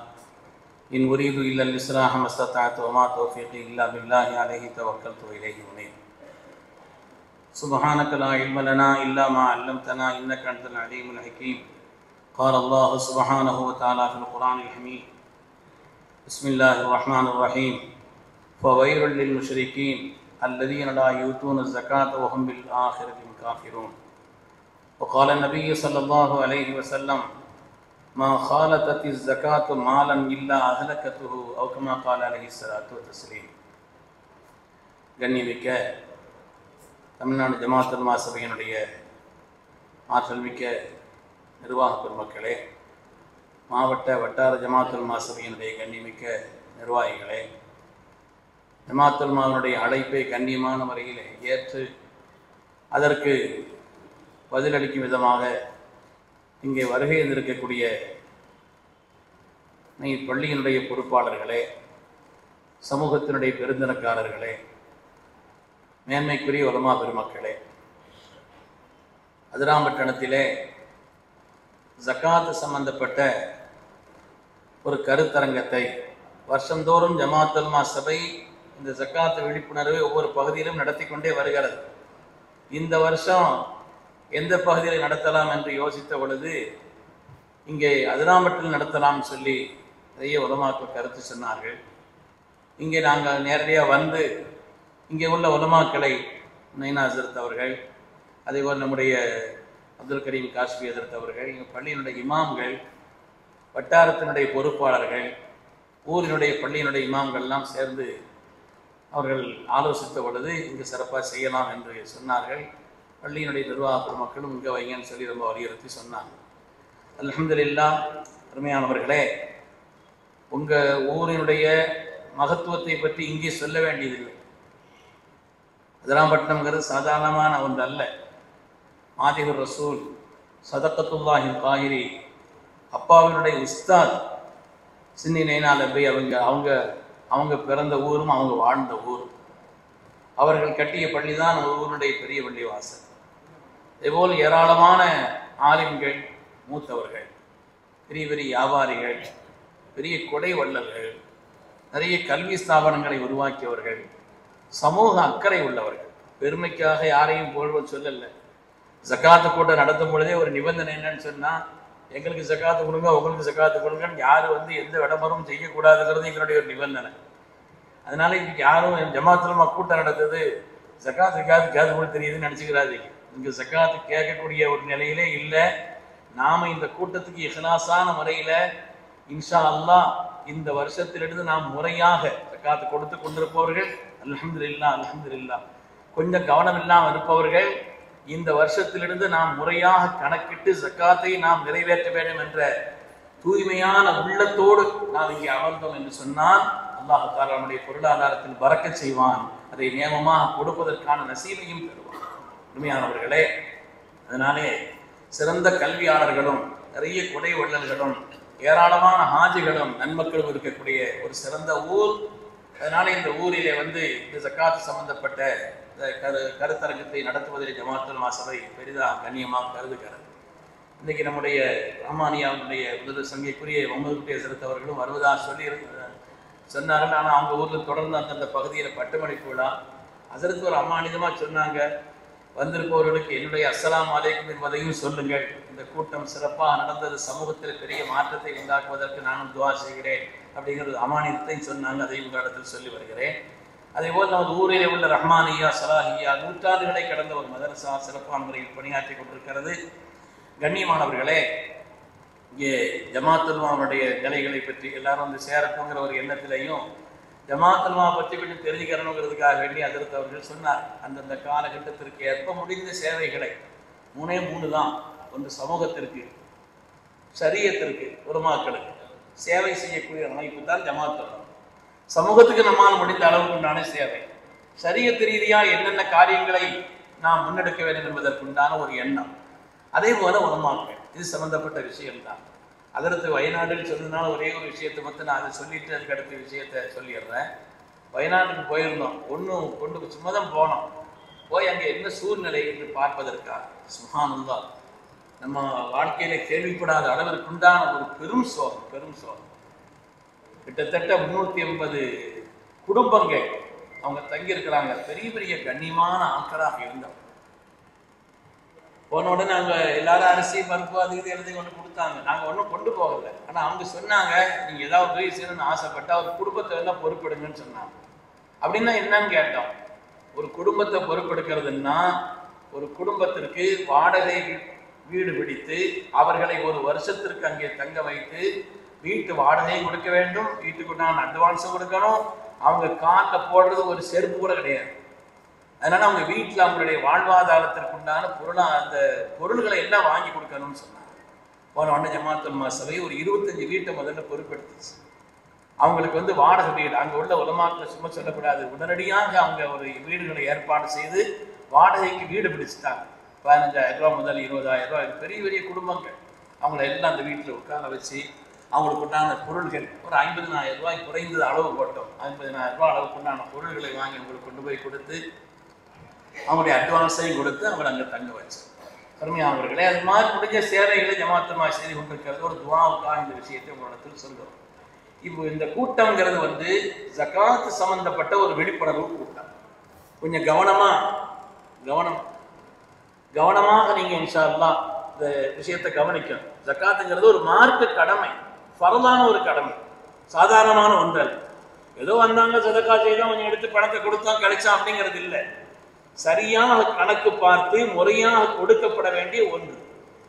[SPEAKER 5] إن أريد إلا الإصلاح ما استطعت وما توفيقي إلا بالله عليه توكلت وإليه أنيب. سبحانك لا علم لنا إلا ما علمتنا إنك أنت العليم الحكيم. قال الله سبحانه وتعالى في القرآن الحميد بسم الله الرحمن الرحيم فويل للمشركين الذين لا يؤتون الزكاة وهم بالآخرة هم كافرون. وقال النبي صلى الله عليه وسلم ما خالطت الزكاة مالا إلا أهلكته أو كما قال عليه الصلاة والتسليم. கண்ணியமிக்க தமிழ்நாடு ஜமாத்துல் உலமா சபையினுடைய ஆற்றல் மிக்க நிர்வாக பெருமக்களே, மாவட்ட வட்டார ஜமாத்துல் உலமா சபையினுடைய கண்ணியமிக்க நிர்வாகிகளே, ஜமாத்துல் உலமாவினுடைய அழைப்பை கண்ணியமான முறையில் ஏற்று அதற்கு பதிலளிக்கும் விதமாக இங்கே வருகை இருந்திருக்கக்கூடிய பள்ளியினுடைய பொறுப்பாளர்களே, சமூகத்தினுடைய பெருந்தனக்காரர்களே, மேன்மைக்குரிய உலமா பெருமக்களே, அதிராம்பட்டணத்திலே ஜகாத் சம்பந்தப்பட்ட ஒரு கருத்தரங்கத்தை வருஷந்தோறும் ஜமாத்துல் உலமா சபை இந்த ஜகாத் விழிப்புணர்வை ஒவ்வொரு பகுதியிலும் நடத்தி கொண்டே வருகிறது. இந்த வருஷம் எந்த பகுதியில் நடத்தலாம் என்று யோசித்த பொழுது இங்கே அதிராம்பட்டில் நடத்தலாம்னு சொல்லி நிறைய உலமாக்கள் கருத்து சொன்னார்கள். இங்கே நாங்கள் நேரடியாக வந்து இங்கே உள்ள உலமாக்களை நைனா ஹசரத் அவர்கள், அதேபோல் நம்முடைய அப்துல் கரீம் காஷ்மி ஹசரத் அவர்கள், எங்கள் பள்ளியினுடைய இமாம்கள், வட்டாரத்தினுடைய பொறுப்பாளர்கள், ஊரினுடைய பள்ளியினுடைய இமாம்கள்லாம் சேர்ந்து அவர்கள் ஆலோசித்த பொழுது இங்கு சிறப்பாக செய்யலாம் என்று சொன்னார்கள். பள்ளியினுடைய நிர்வாக மக்களும் இங்கே வைங்கன்னு சொல்லி ரொம்ப வலியுறுத்தி சொன்னாங்க. அல்ஹம்துலில்லாஹ். அருமையானவர்களே, உங்கள் ஊரினுடைய மகத்துவத்தை பற்றி இங்கே சொல்ல வேண்டியதில்லை. அதிராம்பட்டினம்ங்கிறது சாதாரணமான ஒன்று அல்ல. மாதிகுர் ரசூல் சதகத்துல்லாஹி காஹிரி அப்பாவினுடைய உஸ்தாத் சின்னி நைனா லப்பை அவங்க பிறந்த ஊரும் அவங்க வாழ்ந்த ஊரும். அவர்கள் கட்டிய பள்ளி தான் ஊருடைய பெரிய பள்ளி வாசல். இதேபோல் ஏராளமான ஆலிம்கள், மூத்தவர்கள், பெரிய பெரிய வியாபாரிகள், பெரிய கொடை வள்ளல்கள், நிறைய கல்வி ஸ்தாபனங்களை உருவாக்கியவர்கள், சமூக அக்கறை உள்ளவர்கள். பெருமைக்காக யாரையும் புகழ்வது சொல்லலை. ஜக்காத்து கூட்டம் நடத்தும் பொழுதே ஒரு நிபந்தனை என்னன்னு சொன்னால், எங்களுக்கு ஜக்காத்து கொடுங்க, உங்களுக்கு ஜக்காத்து கொடுங்கன்னு யாரும் எந்த விளம்பரமும் செய்யக்கூடாதுங்கிறது எங்களுடைய ஒரு நிபந்தனை. அதனால இன்னைக்கு யாரும் ஜமாத்துலமா கூட்டம் நடத்துது ஜக்காத்து கேது கூட தெரியுதுன்னு நினச்சிக்கிறாதீங்க. இங்கே ஜக்காத்து கேட்கக்கூடிய ஒரு நிலையிலே இல்லை. நாம் இந்த கூட்டத்துக்கு இஹ்லாஸான முறையில் இன்ஷா அல்லாஹ் இந்த வருஷத்திலிருந்து நாம் முறையாக ஜக்காத்து கொடுத்து கொண்டிருப்பவர்கள் அல்ஹம்துலில்லாஹ் அல்ஹம்துலில்லாஹ். கொஞ்சம் கவனம் இல்லாமல் இருப்பவர்கள் இந்த வருஷத்திலிருந்து நாம் முறையாக கணக்கிட்டு ஜக்காத்தை நாம் நிறைவேற்ற வேண்டும் என்ற தூய்மையான உள்ளத்தோடு நாம் இங்கே அமர்ந்தோம் என்று சொன்னால் அல்லாஹ் தஆலா நம்முடைய பொருளாதாரத்தில் பரக்கத் செய்வான். அதை நியமமாக கொடுப்பதற்கான நசீபையும் தருவான். உண்மையானவர்களே, அதனாலே சிறந்த கல்வியாளர்களும் நிறைய கொடை வள்ளல்களும் ஏராளமான ஹாஜிகளும் நன்மக்களும் இருக்கக்கூடிய ஒரு சிறந்த ஊர். அதனால இந்த ஊரிலே இந்த ஜக்காத்து சம்பந்தப்பட்ட கருத்தரங்கத்தை நடத்துவதில் ஜமாத்துல் மாசபை பெரிதாக கண்ணியமாக கருதுகிறது. இன்றைக்கி நம்முடைய ரஹ்மானியாவுடைய முதல் சங்கைக்குரிய முகமது குட்டி ஹசரத் அவர்களும் வருவதாக சொன்னார்கள். ஆனால் அவங்க ஊரில் தொடர்ந்து அந்தந்த பகுதியில் பட்டுமணிப்பு விழா ஹசரத் ஒரு அம்மானிதமாக சொன்னாங்க, வந்திருப்பவர்களுக்கு என்னுடைய அஸ்ஸலாமு அலைக்கும் என்பதையும் சொல்லுங்கள். இந்த கூட்டம் சிறப்பாக நடந்தது, சமூகத்தில் பெரிய மாற்றத்தை உண்டாக்குவதற்கு நானும் துவா செய்கிறேன் அப்படிங்கிறது அமானியத்தையும் சொன்னாங்க. அதையும் உங்களிடத்தில் சொல்லி வருகிறேன். அதேபோல் நமது ஊரிலே உள்ள ரஹ்மானியா சலாஹியா நூற்றாண்டுகளை கடந்த ஒரு மதரசா சிறப்பான முறையில் பணியாற்றி கொண்டிருக்கிறது. கண்ணியமானவர்களே, இங்கே ஜமாத்துல்மாவுடைய நிலைகளை பற்றி எல்லாரும் சேரட்டுங்கிற ஒரு எண்ணத்திலையும் ஜமாத்துல்மா பற்றி கொஞ்சம் தெரிஞ்சுக்கிறணுங்கிறதுக்காக வேண்டி ஹஜ்ரத் அவர்கள் சொன்னார். அந்தந்த காலகட்டத்திற்கு ஏற்ப முடிந்த சேவைகளை 3 தான். ஒன்று சமூகத்திற்கு, ஷரியத்திற்கு, உலமாக்களுக்கு சேவை செய்யக்கூடிய அமைப்பு தான் ஜமாத்துல்மா. சமூகத்துக்கு நம்மால் முடிந்த அளவுக்குண்டான சேவை, ஷரியத் ரீதியாக என்னென்ன காரியங்களை நாம் முன்னெடுக்க வேண்டும் என்பதற்குண்டான ஒரு எண்ணம். அதே போல உலமாக்கள், இது சம்பந்தப்பட்ட விஷயம்தான். அதற்கு வயநாடுன்னு சொன்னதுனால ஒரே ஒரு விஷயத்தை மட்டும் நான் அதை சொல்லிட்டு அதுக்கு அடுத்த விஷயத்தை சொல்லிடுறேன். வயநாட்டுக்கு போயிருந்தோம். கொண்டு சும்மா தான் போனோம். போய் அங்கே என்ன சூழ்நிலை என்று பார்ப்பதற்காக சுப்ஹானல்லாஹ், நம்ம வாழ்க்கையில கேள்விப்படாத அளவிற்குண்டான ஒரு பெரும் சோகம். கிட்டத்தட்ட 380 குடும்பங்கள் அவங்க தங்கியிருக்கிறாங்க. பெரிய பெரிய கண்ணியமான ஆட்களாக இருந்தோம். போன உடனே நாங்கள் எல்லாரும் அரிசி பருப்பு அது இது எழுதி கொண்டு கொடுத்தாங்க. நாங்கள் ஒன்றும் கொண்டு போகலை. ஆனால் அவங்க சொன்னாங்க, நீங்கள் ஏதாவது உதவி செய்யணும்னு ஆசைப்பட்டா ஒரு குடும்பத்தை எல்லாம் பொறுப்பெடுங்கன்னு சொன்னாங்க. அப்படின்னா என்னன்னு கேட்டோம். ஒரு குடும்பத்தை பொறுப்பெடுக்கிறதுன்னா ஒரு குடும்பத்திற்கு வாடகை வீடு பிடித்து அவர்களை ஒரு வருஷத்திற்கு அங்கே தங்க வைத்து வீட்டு வாடகையும் கொடுக்க வேண்டும், வீட்டுக்குண்டான அட்வான்ஸும் கொடுக்கணும். அவங்க காலில் போடுறது ஒரு செருப்பு கூட கிடையாது. அதனால அவங்க வீட்டில் அவங்களுடைய வாழ்வாதாரத்திற்குண்டான அந்த பொருள்களை எல்லாம் வாங்கி கொடுக்கணும்னு சொன்னாங்க. போன உடனே ஜமாத்துல் மாசபை ஒரு 25 வீட்டை முதல்ல பொறுப்பெடுத்துச்சு. அவங்களுக்கு வாடகை வீடு, அங்கே உள்ள உலமாக்களை சும்மா சொல்லக்கூடாது, உடனடியாக அவங்க ஒரு வீடுகளை ஏற்பாடு செய்து வாடகைக்கு வீடு பிடிச்சிட்டாங்க. 15,000 ரூபா முதல் 20,000 ரூபா. பெரிய பெரிய குடும்பங்கள். அவங்கள எல்லாம் அந்த வீட்டில் உட்கார வச்சு அவங்களுக்கு உண்டான பொருள்கள் ஒரு 50,000 ரூபாய் குறைந்தது அளவு போட்டோம். 50,000 ரூபாய் அளவுக்கு உண்டான பொருள்களை வாங்கி அவங்களுக்கு கொண்டு போய் கொடுத்து அவங்களுடைய அட்வான்ஸையும் கொடுத்து அவங்களை அங்கே தங்க வச்சு. அருமையானவர்களே, அது மாதிரி முடிஞ்ச சேவைகளை ஜமாத்துல் மாசபை செய்து கொண்டிருக்கிறது. ஒரு துவாவுக்காக இந்த விஷயத்தை உங்களிடத்தில் சொல்கிறோம். இப்போ இந்த கூட்டம்ங்கிறது ஜகாத்து சம்பந்தப்பட்ட ஒரு விழிப்புணர்வு கூட்டம். கொஞ்சம் கவனம் கவனமாக நீங்க இன்ஷா அல்லாஹ் இந்த விஷயத்தை கவனிக்கணும். ஜக்காத்துங்கிறது ஒரு மார்க்க கடமை, ஃபர்லான ஒரு கடமை, சாதாரணமான ஒன்றல். ஏதோ வந்தாங்க சதக்கா செய்தோம், கொஞ்சம் எடுத்து பணத்தை கொடுத்தோம் கிடைச்சா அப்படிங்கிறது இல்லை. சரியான கணக்கு பார்த்து முறையாக கொடுக்கப்பட வேண்டிய ஒன்று.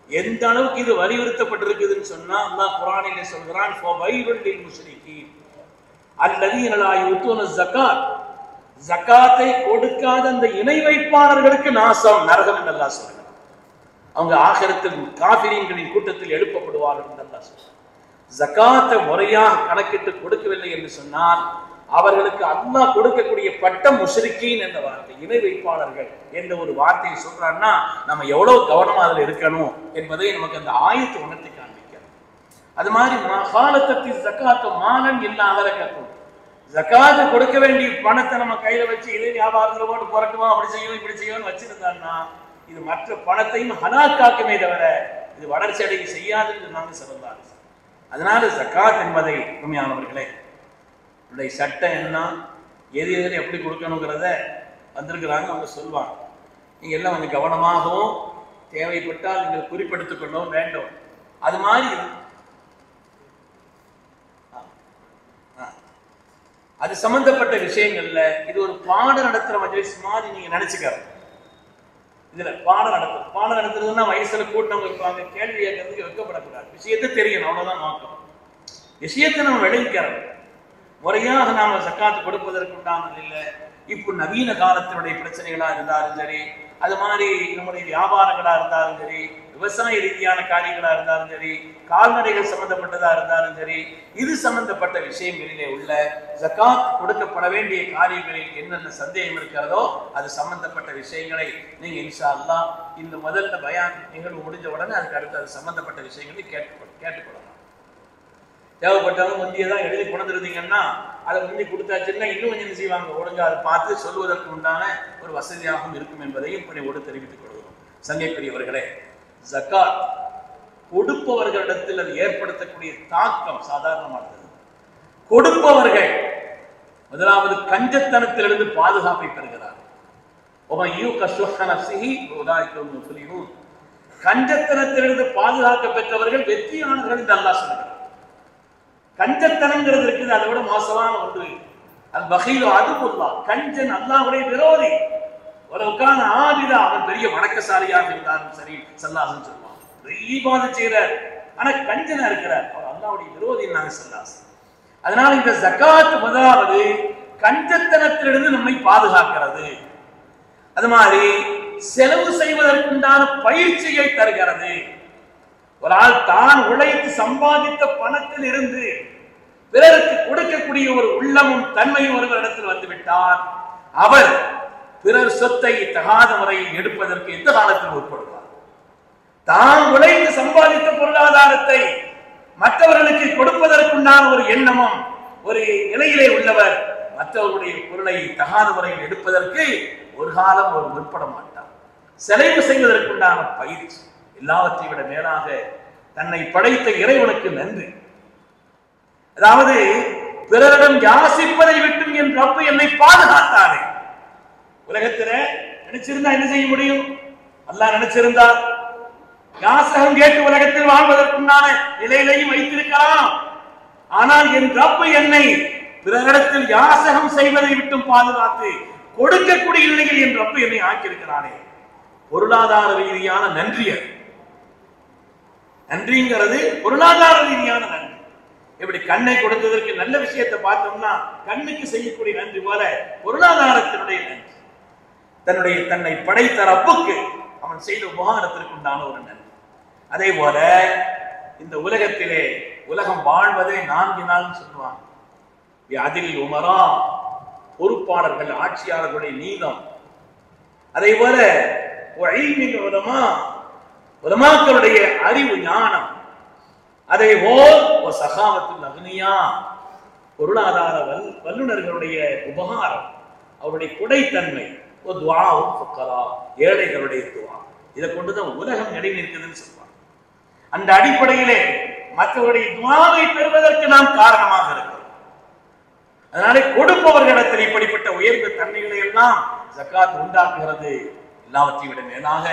[SPEAKER 5] எந்த அளவுக்கு இது வலியுறுத்தப்பட்டிருக்குதுன்னு சொன்னா அல்லாஹ் குர்ஆனிலே சொல்கிறான், ஃபவைலுல் லில் முஷ்ரிகீன் அல்லதீன லா யூத்தூன ஸகாத், ஜகாத்தை கொடுக்காத அந்த இணை வைப்பாளர்களுக்கு நாசம், நரகம் என்று அல்லாஹ் சொல்கிறான். அவங்க ஆகிரத்தில் காஃபிரீன்களின் கூட்டத்தில் எழுப்பப்படுவார்கள் என்று அல்லாஹ் சொல்கிறான். ஜகாத்தை முறையாக கணக்கிட்டு கொடுக்கவில்லை என்று சொன்னால் அவர்களுக்கு அல்லாஹ் கொடுக்கக்கூடிய பட்டம் முஷ்ரிகீன் என்ற வார்த்தை, இணை வைப்பாளர்கள் என்ற ஒரு வார்த்தையை சொல்றான்னா நம்ம எவ்வளவு கவனமா அதில் இருக்கணும் என்பதை நமக்கு அந்த ஆயத்தை உணர்த்தி காண்பிக்கிறது. அது மாதிரி மகாலத்தத்தி ஜகாத்து மானன் இல்லாத கட்டும், ஜகாத்து கொடுக்க வேண்டிய பணத்தை நம்ம கையில வச்சு இதே வியாபாரத்தில் போட்டு புரட்டுமா அப்படி செய்யும் இப்படி செய்யும் வச்சிருந்தான்னா இது மற்ற பணத்தையும் ஹலாக்காக்குமே தவிர இது வளர்ச்சி அடைய செய்யாது என்று நாங்கள் சொல்லலாம். அதனால ஜகாத் என்பதை உண்மையானவர்களே உடைய சட்டம் என்ன, எது எதில் எப்படி கொடுக்கணுங்கிறத வந்திருக்கிறாங்க, அவங்க சொல்லுவாங்க. நீங்கள் எல்லாம் கொஞ்சம் கவனமாகவும் தேவைப்பட்டால் நீங்கள் குறிப்பெடுத்துக் கொள்ளவும் வேண்டும். அது மாதிரி அது சம்பந்தப்பட்ட விஷயங்கள்ல இது ஒரு பாடம் நடத்துற மஜ்லிஸ் மாதிரி நீங்க நினைச்சுக்க. இதுல பாடம் நடத்துறதுன்னா வயசுல கூட்டவங்க இருப்பாங்க, கேள்வி கேட்கறதுக்கு வைக்கப்படக்கூடாது. விஷயத்தை தெரியணும், அவ்வளவுதான் நோக்கம். விஷயத்தை நம்ம விளைவிக்கிறோம். முறையாக நாம ஜக்காத்து கொடுப்பதற்கு உண்டானது இல்லை. இப்போ நவீன காலத்தினுடைய பிரச்சனைகளா இருந்தாலும் சரி, அது மாதிரி நம்முடைய வியாபாரங்களா இருந்தாலும் சரி, விவசாய ரீதியான காரியங்களா இருந்தாலும் சரி, கால்நடைகள் சம்பந்தப்பட்டதா இருந்தாலும் சரி, இது சம்பந்தப்பட்ட விஷயங்களிலே உள்ள ஜக்காத் கொடுக்கப்பட வேண்டிய காரியங்களில் என்னென்ன சந்தேகம் இருக்கிறதோ அது சம்பந்தப்பட்ட விஷயங்களை நீங்க இன்ஷா அல்லாஹ் இந்த முதல்ல பயான் நிகழ்வு முடிஞ்ச உடனே அதுக்கு அடுத்து அது சம்பந்தப்பட்ட விஷயங்களை கேட்டுக்கொள்ளலாம். தேவைப்பட்டவங்க முந்தியதான் எழுதி கொண்டிருந்தீங்கன்னா அதை முந்தி கொடுத்தாச்சுன்னா இன்னும் கொஞ்சம் செய்வாங்க, ஒழுங்கா அதை பார்த்து சொல்வதற்கு உண்டான ஒரு வசதியாகவும் இருக்கும் என்பதையும் பணியோடு தெரிவித்துக் கொள்கிறோம். சங்கைக்குரியவர்களே, ஜக்காத் கொடுப்பவர்களிடத்தில் அது ஏற்படுத்தக்கூடிய தாக்கம் சாதாரணமானது. கொடுப்பவர்கள் முதலாவது கஞ்சத்தனத்திலிருந்து பாதுகாப்பை பெறுகிறார். கஞ்சத்தனத்திலிருந்து பாதுகாக்க பெற்றவர்கள் வெற்றியாளர்கள் என்று அல்லாஹ் சொல்கிறார். கஞ்சத்தனங்கிறது இருக்குது, அதை விட மோசமான ஒன்று. அல் பகீல் அதுபுல்லா, கஞ்சன் அல்லாஹ்வுடைய விரோதி. ஒரு உட்கார்ந்து ஆபிதா, அவன் பெரிய வணக்கசாலியாக இருந்தாலும் சரி, சல்லாஹன் சொல்லுவான், இபாதத் செய்கிறார், ஆனா கஞ்சனா இருக்கிறார், அவர் அல்லாஹ்வுடைய விரோதி நாங்க சல்லாஸ். அதனால இந்த ஜகாத் முதலாவது கஞ்சத்தனத்திலிருந்து நம்மை பாதுகாக்கிறது. அது மாதிரி செலவு செய்வதற்குண்டான பயிற்சியை தருகிறது. ஒரு ஆள் தான் உழைத்து சம்பாதித்த பணத்தில் இருந்து பிறருக்கு கொடுக்கக்கூடிய ஒரு உள்ளமும் தன்மையும் ஒருவரிடத்தில் வந்துவிட்டால் அவர் பிறர் சொத்தை தகாத முறையில் எடுப்பதற்கு எந்த காலத்தில் உட்படுவார். தான் உழைத்து சம்பாதித்த பொருளாதாரத்தை மற்றவர்களுக்கு கொடுப்பதற்குண்டான ஒரு எண்ணமும் ஒரு நிலையிலே உள்ளவர் மற்றவர்களுடைய பொருளை தகாத முறையில் எடுப்பதற்கு ஒரு காலம் ஒரு முற்பட மாட்டார். செலவு செய்வதற்குண்டான பயிற்சி, எல்லாவற்றை விட மேலாக தன்னை படைத்த இறைவனுக்கு நன்றி. அதாவது பிறரிடம் யாசிப்பதை விட்டும் என் ரப்பு என்னை பாதுகாத்தானே. உலகத்துல நினைச்சிருந்தா என்ன செய்ய முடியும்? அல்லாஹ் நினைச்சிருந்தா யாசகம் கேட்டு உலகத்தில் வாழ்வதற்குண்டான நிலையிலையும் வைத்திருக்கலாம். ஆனால் என் ரப்பு என்னை பிறரிடத்தில் யாசகம் செய்வதை விட்டும் பாதுகாத்து கொடுக்கக்கூடிய நிலையில் என் ரப்பு என்னை ஆக்கியிருக்கிறானே. பொருளாதார ரீதியான நன்றி. நன்றிங்கிறது பொருளாதார ரீதியான நன்றி. எப்படி கண்ணை கொடுத்ததற்கு நல்ல விஷயத்தை பார்த்தோம்னா கண்ணுக்கு செய்யக்கூடிய நன்றி போல பொருளாதாரத்தினுடைய நன்றி. தன்னை படைத்த ரப்புக்கு அவன் செய்த உபகாரத்திற்கு உண்டான ஒரு நன்றி. அதே போல இந்த உலகத்திலே உலகம் வாழ்வதே 4 நாள் சொல்லுவாங்க. அதில் உமரா, பொறுப்பாளர்கள், ஆட்சியாளர்களுடைய நீதம். அதே போல உலமாக்களுடைய அறிவு ஞானம். அதே போல் சகாவத்தில் அக்னியா, பொருளாதார வல்லுநர்களுடைய உபகாரம், அவருடைய குடைத்தன்மை, ஏழைகளுடைய துவா. இதை கொண்டுதான் உலகம் நெடி நிற்குதுன்னு சொல்லுவாங்க. அந்த அடிப்படையிலே மற்றவருடைய துவாவை பெறுவதற்கு நாம் காரணமாக இருக்கிறோம். அதனாலே கொடுப்பவர்களிடத்தில் இப்படிப்பட்ட உயர்ந்த தன்மைகளை எல்லாம் ஜக்காத் உண்டாக்குகிறது. எல்லாவற்றையும் விட மேலாக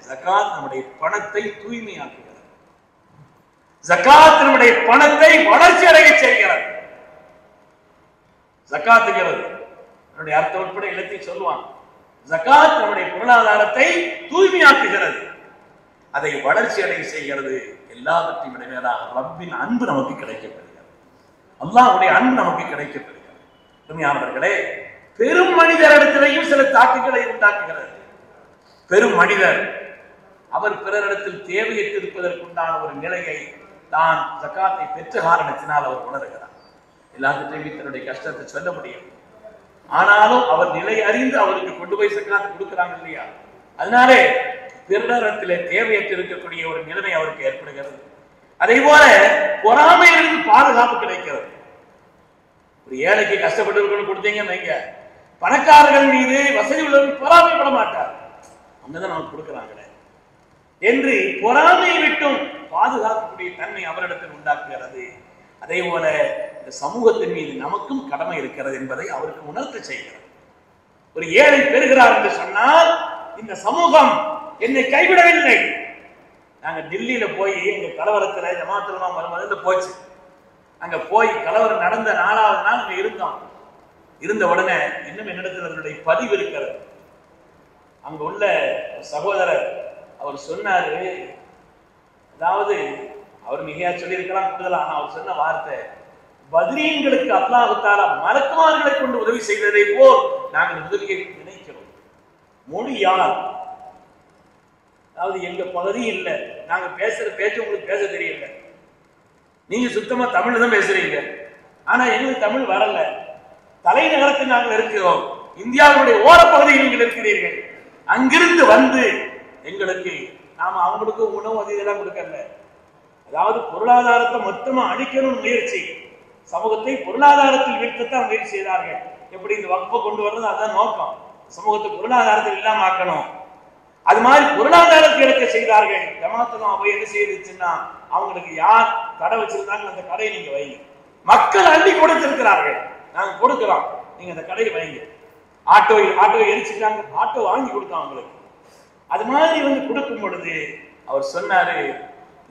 [SPEAKER 5] ஜகாத் நம்முடைய பணத்தை தூய்மையாக்குகிறது. ஜகாத் நம்முடைய பணத்தை வளர்ச்சி அடைய செய்கிறது. ஜகாத்துங்கிறது என்னுடைய அர்த்தம் உட்பட எல்லாத்தையும் சொல்லுவாங்க. ஜகாத் நம்முடைய பொருளாதாரத்தை தூய்மையாக்குகிறது, அதை வளர்ச்சி அடைய செய்கிறது. எல்லாவற்றையும் விட மேலாக ரப்பின் அன்பு நமக்கு கிடைக்கப்படுகிறது. அல்லாஹ்வுடைய அன்பு நமக்கு கிடைக்கப்படுகிறது. உண்மையானவர்களே, பெரும் மனிதரிடத்திலேயும் சில தாக்குகளை உண்டாக்குகிறது. பெரும் மனிதர் அவர் பிறரிடத்தில் தேவையற்று இருப்பதற்குண்டான ஒரு நிலையை தான் ஜகாத்தை பெற்ற காரணத்தினால் அவர் உணர்கிறார். எல்லாத்திற்றையும் தன்னுடைய கஷ்டத்தை சொல்ல முடியும். ஆனாலும் அவர் நிலை அறிந்து அவருக்கு கொண்டு போய் ஜகாத்தை கொடுக்கிறாங்க இல்லையா? அதனாலே பிறரிடத்திலே தேவையற்று இருக்கக்கூடிய ஒரு நிலைமை அவருக்கு ஏற்படுகிறது. அதே போல பொறாமையிலிருந்து பாதுகாப்பு கிடைக்கிறது. ஒரு ஏழைக்கு கஷ்டப்பட்டு கொடுத்தீங்கன்னு வைங்க, பணக்காரர்கள் மீது வசதி உள்ளவர்கள் பொறாமைப்பட மாட்டார். அங்கதான் நமக்கு கொடுக்கிறாங்களே என்று பொறாமையை விட்டும் பாதுகாக்கக்கூடிய தன்மை அவரிடத்தில் உண்டாக்குகிறது. அதே போல இந்த சமூகத்தின் மீது நமக்கும் கடமை இருக்கிறது என்பதை அவருக்கு உணர்த்த செய்கிறது. ஒரு ஏழை பெறுகிறார் என்று சொன்னால் இந்த சமூகம் என்னை கைவிடவில்லை. நாங்க டில்லியில போய் எங்க கலவரத்துல ஜமாத்துலமா முதல்ல போச்சு. அங்க போய் கலவரம் நடந்த 4வது நாள் அங்க இருந்தோம். இருந்த உடனே இன்னும் என்னிடத்தில் அதனுடைய பதிவு இருக்கிறது. அங்க உள்ள சகோதரர் அவர் சொன்னாரு, அதாவது அவர் மிகையா சொல்லியிருக்கலாம் கூடுதலா, ஆனா அவர் சொன்ன வார்த்தை, பத்ரீன்களுக்கு அல்லாஹ் தஆலா மலக்குமார்களை கொண்டு உதவி செய்ததை போல் நாங்கள் உதவியை நினைக்கிறோம். மொழி யார்? அதாவது எங்க பகுதி இல்லை, நாங்க பேசுற பேச்சு உங்களுக்கு பேச தெரியல. நீங்க சுத்தமா தமிழ் தான் பேசுறீங்க, ஆனா எங்களுக்கு தமிழ் வரல. தலைநகரத்தில் நாங்கள் இருக்கிறோம், இந்தியாவுடைய ஓரப்பகுதியில் நீங்கள் இருக்கிறீர்கள். அங்கிருந்து வந்து எங்களுக்கு நாம அவங்களுக்கு உணவு அதெல்லாம் கொடுக்கல. அதாவது பொருளாதாரத்தை மொத்தமா அழிக்கணும் முயற்சி, சமூகத்தை பொருளாதாரத்தில் வீழ்த்தத்தான் முயற்சி செய்தார்கள். எப்படி இந்த வக்ஃபை கொண்டு வர்றது அதான் நோக்கம், சமூகத்தை பொருளாதாரத்தில் இல்லாம ஆக்கணும். அது மாதிரி பொருளாதாரத்தை எடுக்க செய்தார்கள். ஜமாத்தும் அவை என்ன செய்துச்சுன்னா, அவங்களுக்கு யார் கடை வச்சிருந்தாங்க அந்த கடையை நீங்க வைங்க. மக்கள் அள்ளி கொடுத்திருக்கிறார்கள், நாங்க கொடுக்கிறோம், நீங்க அந்த கடையை வைங்க. ஆட்டோ எரிச்சுட்டாங்க, ஆட்டோ வாங்கி கொடுத்தோம் அவங்களுக்கு. அது மாதிரி வந்து கொடுக்கும் பொழுது அவர் சொன்னாரு,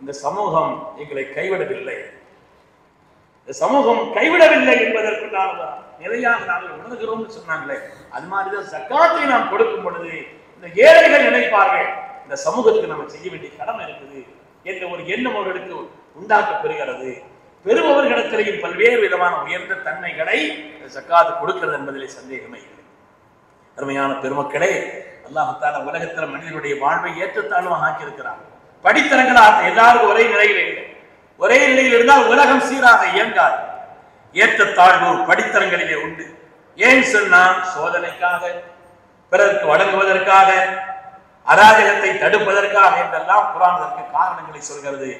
[SPEAKER 5] இந்த சமூகம் எங்களை கைவிடவில்லை, இந்த சமூகம் கைவிடவில்லை என்பதற்கு நிலையாக நாங்கள் உணர்கிறோம்னு சொன்னாங்களே. அது மாதிரிதான் ஜகாத்தை நாம் கொடுக்கும் பொழுது இந்த ஏழைகள் நினைப்பார்கள், இந்த சமூகத்துக்கு நம்ம செய்ய வேண்டிய கடமை இருக்குது என்ற ஒரு எண்ணம் அவர்களுக்கு உண்டாக்க பெறுகிறது. பெறுபவர்களிடத்திலேயும் பல்வேறு விதமான உயர்ந்த தன்மைகளை ஜகாத் கொடுக்கிறது என்பதிலே சந்தேகமே இல்லை. அருமையான பெருமக்களே, அல்லாஹ் தஆலா உலகத்தில் மனிதனுடைய வாழ்வை ஏற்றத்தாழ்வாக ஆக்கியிருக்கிறார். படித்தரங்களாக எல்லாருக்கும் ஒரே நிலையில் இல்லை. ஒரே நிலையில் இருந்தால் உலகம் சீராக இயங்காது. ஏற்றத்தாழ்வு படித்தரங்களிலே உண்டு. ஏன் சொன்னால் சோதனைக்காக, பிறருக்கு வழங்குவதற்காக, அராஜகத்தை தடுப்பதற்காக என்றெல்லாம் குர்ஆன் அதற்கு காரணங்களை சொல்கிறது.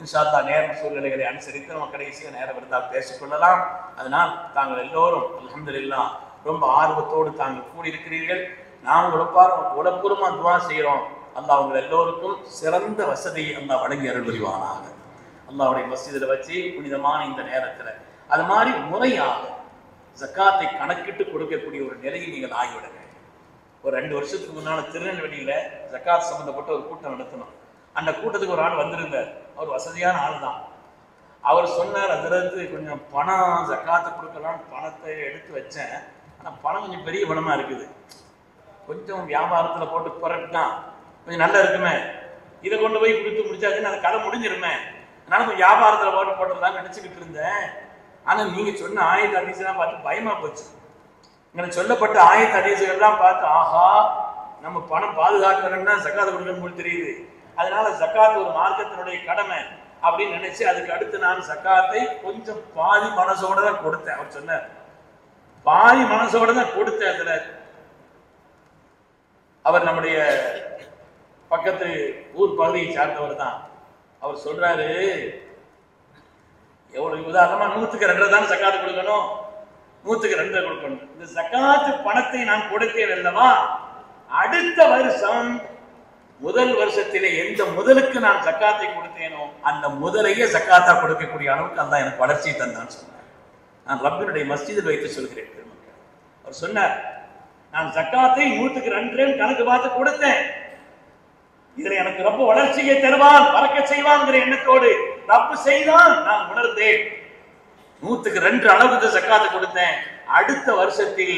[SPEAKER 5] இன்ஷா அல்லாஹ் நேரம் சூழ்நிலைகளை அனுசரித்து நம்ம கடைசியாக நேரம் இருந்தால் பேசிக்கொள்ளலாம். அதனால் தாங்கள் எல்லோரும் அல்ஹம்துலில்லாஹ் ரொம்ப ஆர்வத்தோடு தாங்கள் கூடியிருக்கிறீர்கள். நாம் உடற்பூர்வமா துவா செய்கிறோம். அல்லாஹ் உங்கள் எல்லோருக்கும் சிறந்த வசதியை அல்லாஹ் வழங்கி அருள் புரிவானாக. அல்லாஹ்வுடைய மஸ்ஜிதில் வச்சு புனிதமான இந்த நேரத்தில் அது மாதிரி முறையாக ஜக்காத்தை கணக்கிட்டு கொடுக்கக்கூடிய ஒரு நிலையை நீங்கள் ஆகிவிடுங்க. ஒரு 2 வருஷத்துக்கு முன்னால திருநெல்வேலியில ஜக்காத் சம்பந்தப்பட்ட ஒரு கூட்டம் நடத்தணும். அந்த கூட்டத்துக்கு ஒரு ஆள் வந்திருந்தார். அவர் வசதியான ஆள் தான். அவர் சொன்னார், அதிலிருந்து கொஞ்சம் பணம் ஜக்காத்தை கொடுக்கலாம்னு பணத்தை எடுத்து வச்சேன், ஆனால் பணம் கொஞ்சம் பெரிய பணமா இருக்குது, கொஞ்சம் வியாபாரத்தில் போட்டு புரட்டினா கொஞ்சம் நல்லா இருக்குமே, இதை கொண்டு போய் கொடுத்து முடிச்சாச்சுன்னு அந்த கதை முடிஞ்சிருமே, அதனால கொஞ்சம் வியாபாரத்தில் போட்டுடலாம்னு நினச்சிக்கிட்டு இருந்தேன். ஆனால் நீங்கள் சொன்ன ஆயத்த ஹதீஸெல்லாம் பார்த்து பயமா போச்சு. எங்களுக்கு சொல்லப்பட்ட ஆயத்த ஹதீஸுகள்லாம் பார்த்து, ஆஹா நம்ம பணம் பாதுகாக்கணும்னா ஜக்காத்தை கொடுக்கணும்னு தெரியுது, அதனால ஜக்காத் ஒரு மார்க்கத்தினுடைய கடமை அப்படின்னு நினைச்சு அதுக்கு அடுத்து நான் ஜக்காத்தை கொஞ்சம் பாதி மனசோட தான் கொடுத்தேன். அவர் சொன்னார், பாதி மனசோட தான் கொடுத்தேன். அதுல அவர் நம்முடைய பக்கத்து ஊர் பகுதியை சார்ந்தவர் தான். அவர் சொல்றாரு, எவ்வளவு உதாரணமா 100க்கு 2 தான் ஜக்காத்து கொடுக்கணும், 100க்கு 2 கொடுக்கணும். இந்த ஜக்காத்து பணத்தை நான் கொடுத்தேன் அல்லவா, அடுத்த வருஷம் முதல் வருஷத்திலே எந்த முதலுக்கு நான் ஜக்காத்தை கொடுத்தேனோ அந்த முதலையே ஜக்காத்தா கொடுக்கக்கூடிய அளவுக்கு அல்லாஹ் எனக்கு வளர்ச்சியை தந்தான்னு சொன்னார். நான் ரப்பினுடைய மஸ்ஜிதில் வைத்து சொல்கிறேன். அவர் சொன்னார்,
[SPEAKER 2] நான் ஜக்காத்தை 100க்கு 2 கணக்கு பார்த்து கொடுத்தேன். இதுல எனக்கு ரொம்ப வளர்ச்சியை தருவான், வரக்க செய்வான்ங்கிற எண்ணத்தோடு ரப்பு செய்தான். நான் உணர்ந்தேன். 100க்கு 2 அளவுக்கு ஜக்காத்தை கொடுத்தேன். அடுத்த வருஷத்தில்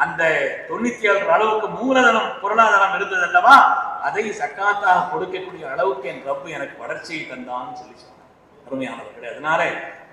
[SPEAKER 2] அந்த 97 அளவுக்கு மூலதனம் பொருளாதாரம் இருந்தது அல்லவா, அதை ஜக்காத்தாக கொடுக்கக்கூடிய அளவுக்கு என் ரப்பு எனக்கு வளர்ச்சியை தந்தான்னு சொல்லி சொன்னார். அருமையானவர்களே, அதனால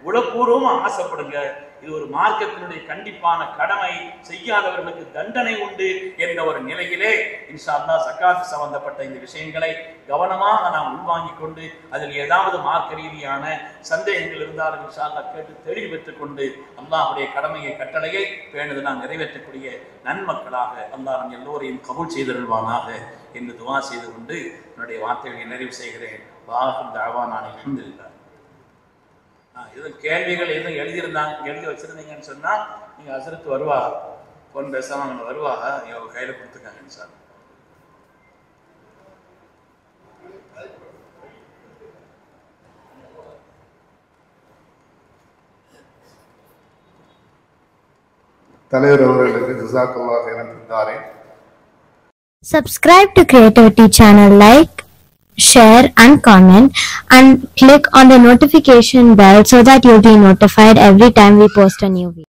[SPEAKER 2] உளப்பூர்வமா ஆசைப்படுங்க. இது ஒரு மார்க்கத்தினுடைய கண்டிப்பான கடமை. செய்யாதவர்களுக்கு தண்டனை உண்டு என்ற ஒரு நிலையிலே இன்ஷா அல்லாஹ் ஜக்காத் சம்பந்தப்பட்ட இந்த விஷயங்களை கவனமாக நாம் உள்வாங்கிக் கொண்டு அதில் ஏதாவது மார்க்க ரீதியான சந்தேகங்கள் இருந்தாலும் இன்ஷா அல்லாஹ் கேட்டு தெளிவு பெற்றுக் கொண்டு அல்லாஹ்வுடைய கடமையை கட்டளையை பேணுது நாம் நிறைவேற்றக்கூடிய நன்மக்களாக அல்லாஹ் நம் எல்லோரையும் கபூல் செய்திருவானாக என்று துவா செய்து கொண்டு என்னுடைய வார்த்தைகளை நிறைவு செய்கிறேன். வாஹிர் தஅவானா அல்ஹம்துலில்லாஹ். எதுவும் கேள்விகள் எதுவும் எழுதி வச்சிருந்தீங்கன்னு சொன்னா நீங்க ஹஸ்ரத் வருவா பொன் பேசாம வருவா கையில கொடுத்துக்காங்க சார்.
[SPEAKER 3] தலைவர் அவர்களுக்கு ஜஸாக்கல்லாஹ் ஹைரன் தந்தாரேன்.
[SPEAKER 6] Subscribe to Creativity channel, like, share and comment, and click on the notification bell so that you'll be notified every time we post a new video.